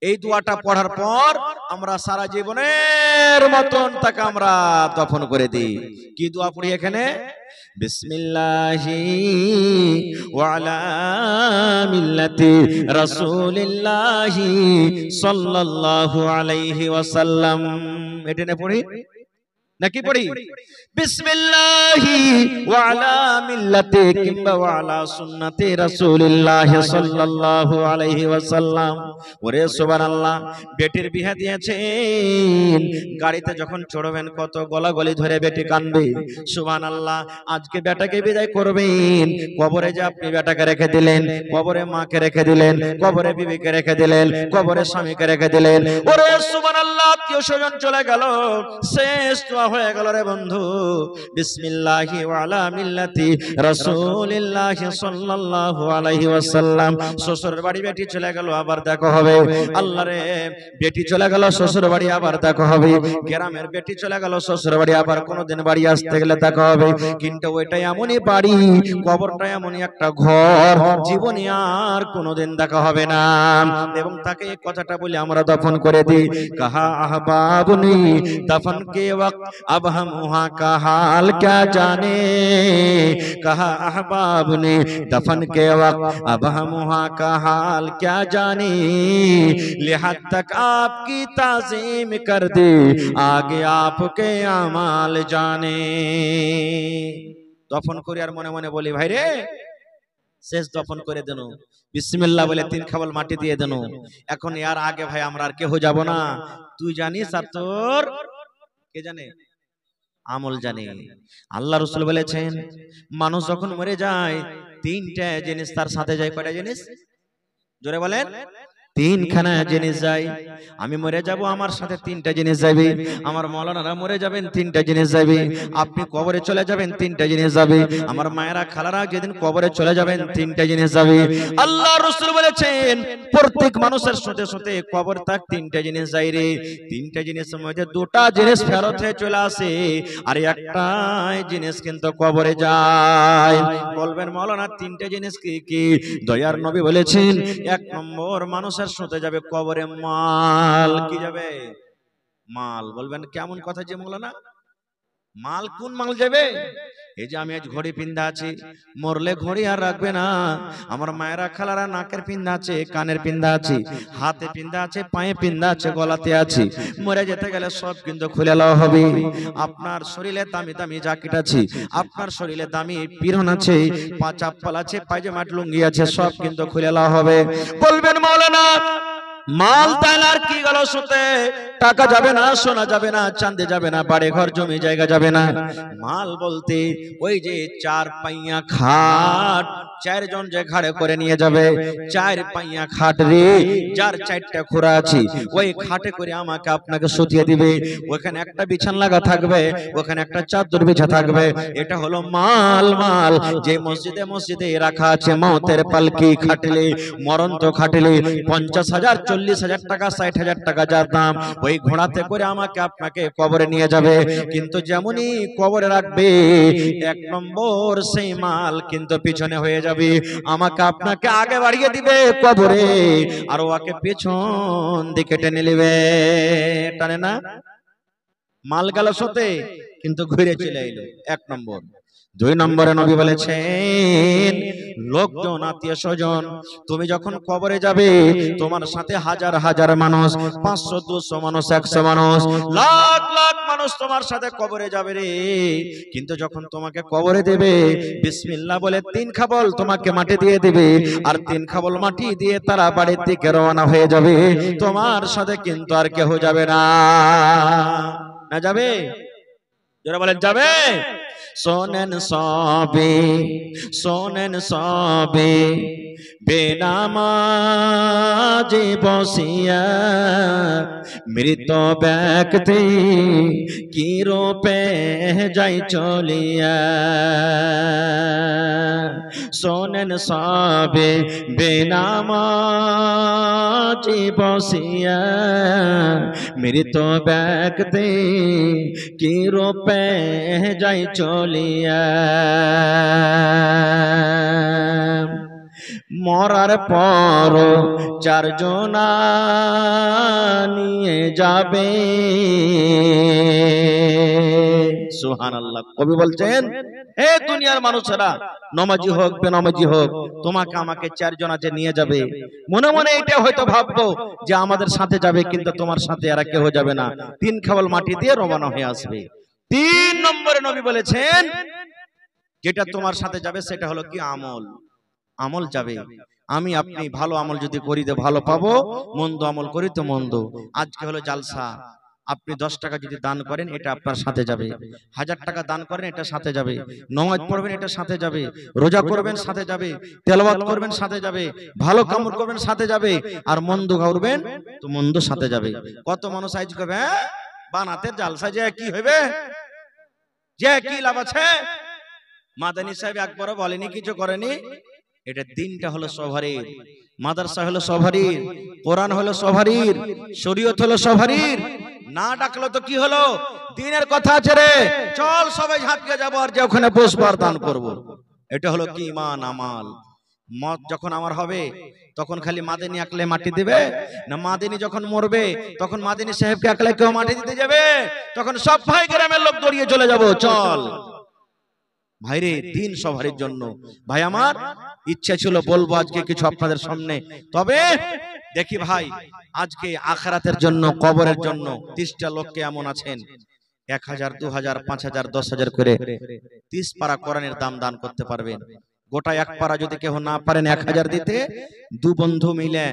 এই দোয়াটা পড়ার পর আমরা সারা জীবনের মতন তাকে আমরা দফন করে দিই। কি দোয়া পড়ি এখানে? বিসমিল্লাহি ওয়া আলা মিল্লাতি রাসূলিল্লাহি সাল্লাল্লাহু আলাইহি ওয়াসাল্লাম। এটা না পড়ি নাকি পড়ি? বিসমিল্লাহি ওয়া আলা মিল্লাতি কিংবা ওয়া আলা সুন্নতি রাসূলিল্লাহি সাল্লাল্লাহু আলাইহি ওয়াসাল্লাম। ওরে সুবহানাল্লাহ, বেটির বিয়ে দিয়েছেন, গাড়িতে যখন চড়বেন কত গলাগলি ধরে বেটি কাঁদবে। সুবহানাল্লাহ, আজকে বেটাকে বিদায় করবেন, কবরে যে আপনি বেটাকে রেখে দিলেন, কবরে মাকে রেখে দিলেন, কবরে বিবিকে রেখে দিলেন, কবরে স্বামীকে রেখে দিলেন। ওরে সুবহানাল্লাহ, আত্মীয় স্বজন চলে গেল, শেষ দোয়া হয়ে গেল রে বন্ধু। বিসমিল্লাহি ওয়া আলা মিল্লাতি রাসূলিল্লাহি সাল্লাল্লাহু আলাইহি ওয়াসাল্লাম। শ্বশুর বাড়ি বেটি চলে গেল, আবার দেখা হবে। আল্লাহ রে, বেটি চলে গেল শ্বশুর বাড়ি, আবার দেখা হবে। গ্রামের বেটি চলে গেল শ্বশুর বাড়ি, আবার কোনোদিন বাড়ি আসতে গেলে দেখা হবে। কিন্তু ওইটা এমনই বাড়ি, কবরটা এমনই একটা ঘর, জীবনে আর কোনোদিন দেখা হবে না। এবং তাকে এই কথাটা বলে আমরা দফন করে দিই। কাহা আহবাবনি দফন के वक्त अब हम वहाँ का हाल क्या जाने, कहा अहबाब ने दफन के वक्त अब हम वहाँ का हाल क्या जाने, लिहाज तक आपकी ताज़ीम कर दी आगे आपके अमाल जाने। दफन करी আর মনে মনে বলি, ভাই রে শেষ দফন করে দেন, বিসমিল্লাহ বলে 3 খাবল মাটি দিয়ে দেন। এখন यार আগে ভাই আমরা আর কেউ যাব না, তুই জানিস আর তোর কে জানে? আমল জানে। আল্লাহ রাসূল বলেছেন, মানুষ যখন মরে যায় 3টা জিনিস তার সাথে যায়। কয়টা জিনিস? জোরে বলেন। 3খানা জিনিস যায়। আমি মরে যাব, আমার সাথে 3টা জিনিস যাবে। আমার মাওলানারা মরে যাবেন, 3টা জিনিস যাবে। আপনি কবরে চলে যাবেন, 3টা জিনিস যাবে। আমার মায়েরা খালারা যেদিন কবরে চলে যাবেন, 3টা জিনিস যাবে। আল্লাহ রাসূল বলেছেন, প্রত্যেক মানুষের সাথে সাথে কবর তাক 3টা জিনিস যায় রে। 3টা জিনিসের মধ্যে 2টা জিনিস ফেরত হয়ে চলে আসে, আর একটাই জিনিস কিন্তু কবরে যায়। বলবেন মাওলানা 3টা জিনিস কি কি? দয়ার নবী বলেছেন, 1 নম্বর মানুষের সাথে যাবে কবরে মাল। কি যাবে? মাল। বলবেন কেমন কথা যে মাওলানা, মাল কোন মাল যাবে? এই যে আমি আজ ঘড়ি পিন্ধা আছি, মরলে ঘড়ি আর রাখবে না। আমার মায়েরা খালারা নাকের পিন্ধা আছে, কানের পিন্ধা আছে, হাতে পিন্ধা আছে, পায়ে পিন্ধা আছে, গলাতে আছে। মরে যেতে গেলে সব কিন্তু খুলে লওয়া হবে। আপনার শরীরে দামি দামি জ্যাকেট আছে, আপনার শরীরে দামি পিরন আছে, চাপ্পাল আছে, পায়জামা লুঙ্গি আছে, সব কিন্তু খুলে লওয়া হবে। বলবেন মাওলানা মাল তাহলে আর কি গেল? শুতে টাকা যাবে না, সোনা যাবে না, চাঁদে যাবে না, বাড়ি ঘর জমি জায়গা যাবে না। মাল বলতে ওই যে 4 পাইয়া খাট, 4 জন যে ঘাড়ে করে নিয়ে যাবে, 4 পাইয়া খাট রে, যার 4টা খোরা আছে, ওই খাটে করে আমাকে আপনাকে শুতিয়ে দিবে। ওখানে একটা বিছানা লাগা থাকবে, ওখানে একটা চাদর বিছা থাকবে। এটা হলো মাল। মাল যে মসজিদে মসজিদে রাখা আছে, মওতের পালকি খাটলে, মরণ তো খাটলে 50,000 40,000 টাকা 60,000 টাকা যার দাম, ওই ঘোড়াতে করে আমাকে আপনাকে কবরে নিয়ে যাবে। কিন্তু যেমনই কবরে রাখবে, 1 নম্বর সেই মাল কিন্তু পিছনে হয়ে যাবে, আমাকে আপনাকে আগে বাড়িয়ে দিবে কবরে, আর ওকে পেছন দিকে টেনে নেবে। টানে না? মাল গেল সতে, কিন্তু ঘুরে চলে এলো। 1 নম্বর। 2 নম্বরে নবী বলেছেন, লোকজন, আত্মীয় স্বজন, তুমি যখন কবরে যাবে, তোমার সাথে হাজার হাজার মানুষ, 500 200 মানুষ, 100 মানুষ, লাখ লাখ মানুষ তোমার সাথে কবরে যাবে রে। কিন্তু যখন তোমাকে কবরে দেবে, বিসমিল্লাহ বলে 3 খাবল তোমাকে মাটি দিয়ে দেবে, আর 3 খাবল মাটি দিয়ে তারা বাড়ির দিকে রওনা হয়ে যাবে। তোমার সাথে কিন্তু আর কেউ যাবে না। না যাবে? যারা বলেন যাবে। শোনেন সবে, শোনেন সবে, বেনামাজি বসিয়া মৃত ব্যক্তি কি রূপে যাই চলিয়া। শোনেন সবে, বেনামাজি বসিয়া মৃত ব্যক্তি কি রূপে যাই চলিয়া। মরার পর 4 জনা নিয়ে যাবে। সুবহানাল্লাহ। কবি বলছেন, হে দুনিয়ার মানুষেরা, নমাজি হোক বেনামাজি হোক, তোমাকে আমাকে 4 জনা যে নিয়ে যাবে। মনে মনে এটা হয়তো ভাববো যে আমাদের সাথে যাবে, কিন্তু তোমার সাথে আর কেউ যাবে না। 3 খাবল মাটি দিয়ে রওনা হয়ে আসবে। 3 নম্বরে নবী বলেছেন, যেটা তোমার সাথে যাবে সেটা হলো কি? আমল। আমল যাবে। আমি আপনি ভালো আমল যদি করি তো ভালো পাবো, মন্দ আমল করি তো মন্দ। আজকে হলো জালসা, আপনি 10 টাকা যদি দান করেন, এটা আপনার সাথে যাবে। 1000 টাকা দান করেন, এটা সাথে যাবে। নামাজ পড়বেন, এটা সাথে যাবে। রোজা করবেন, সাথে যাবে। তেলাওয়াত করবেন, সাথে যাবে। ভালো কাম করবেন, সাথে যাবে। আর মন্দ করবেন তো মন্দ সাথে যাবে। কত মানুষ আজ করবে, বানাতে জালসা যে কি হবে, যে কি লাভ আছে? মাদানী সাহেব একবারও বলেনি, কিছু করেনি। এটা দিনটা হলো সবারই, মাদ্রাসা হলো সবারই, কোরআন হলো সবারই, শরীয়ত হলো সবারই। না ডাকলো তো কি হলো? দিনের কথা আছে রে, চল সবাই ঝাঁপিয়ে যাবো, আর যে ওখানে বসবার দান করবো। এটা হলো কি? ঈমান, আমাল। মত যখন আমার হবে, তখন খালি মাদানী আকলে মাটি দিবে না? মাদানী যখন মরবে, তখন মাদানী সাহেবকে আকলে কেউ মাটি দিতে যাবে? তখন সব ভাই গ্রামের লোক দৌড়িয়ে চলে যাবো, চল ভাইরে, দিন সবারই জন্য। ভাই আমার ইচ্ছা ছিল বলবো আজকে কিছু আপনাদের সামনে, তবে দেখি ভাই, আজকে আখিরাতের জন্য, কবরের জন্য 30টা লোককে এমন আছেন 1000 2000 5000 10000 করে 30 পারা কোরআনের দান করতে পারবেন। গোটা 1 পারা যদি কেউ না পারেন 1000 দিতে, 2 বন্ধু মিলে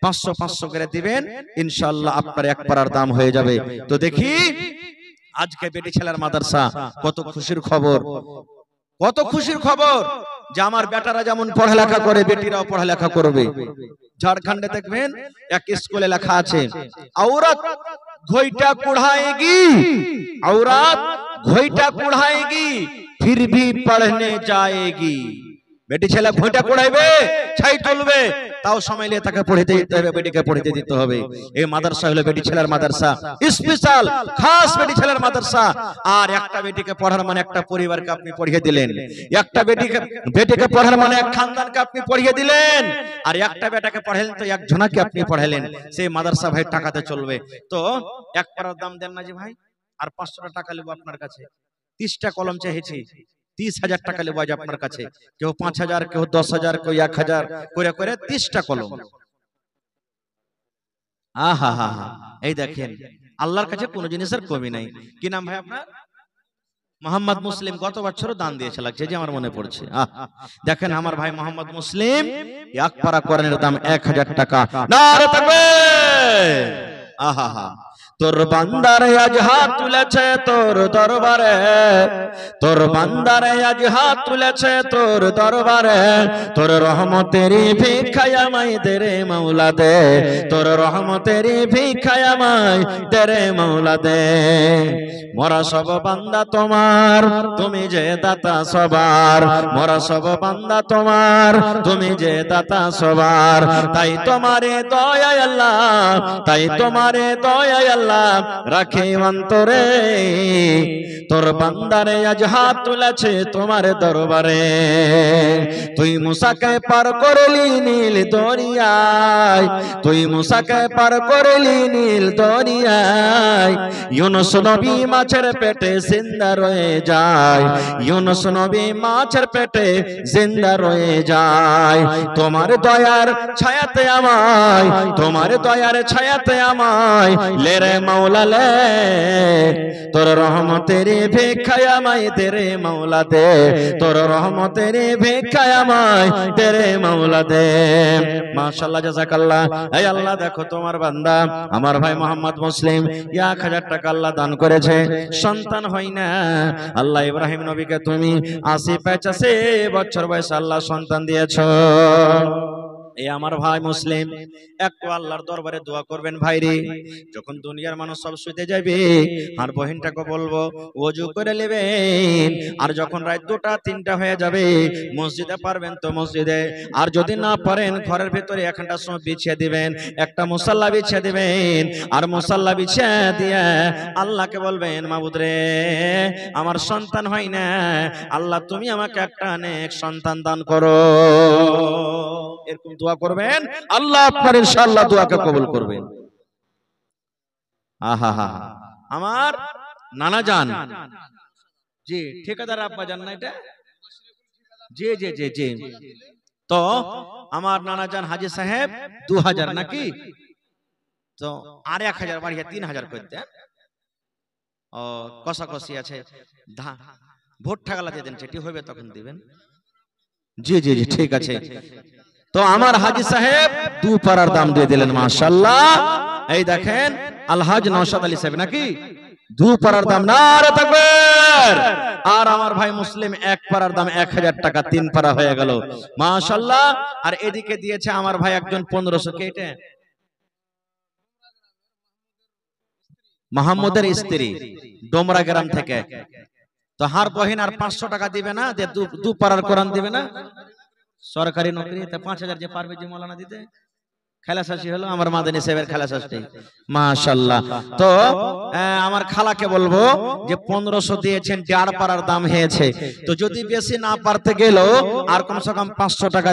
500 500 করে দিবেন, ইনশাআল্লাহ আপনার 1 পারার দাম হয়ে যাবে। তো দেখি আজকে বেটি ছেলের মাদ্রাসা, কত খুশির খবর, কত খুশির খবর যে আমার বেটারা যেমন পড়ালেখা করে, বেটিরাও পড়ালেখা করবে। ঝাড়খণ্ডে দেখবেন এক স্কুলে লেখা আছে, औरत घोइटा कुढ़ाएगी, औरत घोइटा कुढ़ाएगी फिर भी पढ़ने जाएगी। বেটি ছেলে ঘোইটা কুড়াইবে, ছাই তুলবে, তাও সময় নিয়ে তাকে পড়িতে দিতে হবে, বেটিকে পড়িতে দিতে হবে। এই মাদ্রাসা হলো বেটি ছেলের মাদ্রাসা, স্পেশাল খাস বেটি ছেলের মাদ্রাসা। আর একটা বেটিকে পড়ার মানে একটা পরিবারকে আপনি পড়িয়ে দিলেন, একটা বেটিকে পড়ার মানে এক খানদানকে আপনি পড়িয়ে দিলেন, আর একটা বেটাকে পড়ালেন তো একজনাকে আপনি পড়ালেন। সেই মাদ্রাসা ভাই টাকাতে চলবে। তো 1 পারার দাম দেন না যে ভাই, আর 500 টাকা নেব আপনার কাছে। 30টা কলম চাইছি, 30,000 টাকা নেব আজ আপনার কাছে। কেউ 5000, কেউ 10,000, কেউ 1000 করে করে 30টা কলম। আহা হা হা, এই দেখেন আল্লাহর কাছে কোনো জিনিসের কমি নাই। কি নাম ভাই আপনার? মোহাম্মদ মুসলিম। গত বছরও দান দিয়েছে লাগছে যে আমার মনে পড়ছে। দেখেন আমার ভাই মোহাম্মদ মুসলিম, 1 পারা কোরআনের দাম 1000 টাকা। নারে তাকবীর! আহা হা। তোর বান্দারে আজ হাত তুলেছে তোর দরবারে, তোর বান্দারে আজ হাত তুলেছে তোর দরবারে, তোর রহমতেরই ভিক্ষায় আমায় দে রে মাওলা দে, তোর রহমতেরই ভিক্ষায় আমায় দে রে মাওলা দে। মোরা সব বান্দা তোমার, তুমি যে দাতা সবার, মোরা সব বান্দা তোমার, তুমি যে দাতা সবার, তাই তোমারে দয়া আল্লাহ, তাই তোমারে দয়া আল্লাহ রাখে অন্তরে, তোর বান্দারে আজ হাত তুলেছে তোমার দরবারে। তুই মুসাকে পার করলি নীল দরিয়ায়, তুই মুসাকে পার করলি নীল দরিয়ায়, ইউনুস নবী মাছের পেটে জিন্দা রয়ে যায়, ইউনুস নবী মাছের পেটে জিন্দা রয়ে যায়। তোমার দয়ার ছায়াতে আমায়, তোমার দয়ার ছায়াতে আমায় লে রে মাওলা লে, তোর রহমতের ভিক্ষায় আমায় দে রে মাওলা দে, তোর রহমতের ভিক্ষায় আমায় দে রে মাওলা দে। মাশাআল্লাহ জাযাকাল্লাহ। এই আল্লাহ দেখো তোমার বান্দা আমার ভাই মোহাম্মদ মুসলিম 1000 টাকা আল্লাহ দান করেছে, সন্তান হয় না। আল্লাহ ইব্রাহিম নবীকে তুমি 80-85 বছর বয়সে আল্লাহ সন্তান দিয়েছো। এই আমার ভাই মুসলিম একটু আল্লাহর দরবারে দোয়া করবেন ভাইরে। যখন দুনিয়ার মানুষ সব শুতে যাবে আর বহিনটাকে বলবো ওযু করে নেবেন, আর যখন রাত 2টা-3টা হয়ে যাবে মসজিদে পারবেন তো মসজিদে, আর যদি না পারেন ঘরের ভিতরে একটা সময় বিছিয়ে দিবেন, একটা মুসাল্লা বিছিয়ে দিবেন, আর মুসাল্লা বিছিয়ে দিয়ে আল্লাহকে বলবেন মাবুদ রে আমার সন্তান হয় না, আল্লাহ তুমি আমাকে একটা নেক সন্তান দান করো। এরকম দোয়া করবেন, আল্লাহ আপনার ইনশাআল্লাহ দোয়াকে কবুল করবেন। আহা হা আমার নানা জান, জি ঠিকাদার আব্বা জান না এটা, জি জি জি জি, তো আমার নানা জান হাজী সাহেব 2000 নাকি, তো আর 1000 বাড়িয়ে 3000 করে দেন। ও কষাকষি আছে, ভোট ঠাকালা দিয়ে দেন, সেটি হবে তখন দিবেন। জি জি জি ঠিক আছে। তো আমার হাজী সাহেব 2 পারার দাম দিয়ে দিলেন, মাশাআল্লাহ। এই দেখেন আলহাজ নওশাদ আলী সাহেব নাকি 2 পারার দাম, নারে তাকবীর। আর আমার ভাই মুসলিম 1 পারার দাম 1000 টাকা, 3 পারা হয়ে গেল, মাশাআল্লাহ। আর এদিকে দিয়েছে আমার ভাই একজন 1500 কেটে, মাহমুদের স্ত্রী ডোমরা গ্রাম থেকে। তো হার বহিন আর 500 টাকা দিবে না, যে 2 পারার কোরআন দিবে না, সরকারি নকরি, তা 5000 যে পারবে যে মাওলানা দিতে। খালাসাসি হলো আমার মাদানী সাহেবের খালাসাসি, মাশাআল্লাহ। তো আমার খালাকে বলবো যে 1500 দিয়েছেন, 1.5 পারার দাম হয়েছে, তো যদি বেশি না পারতে গেল আর কমসে কম 500 টাকা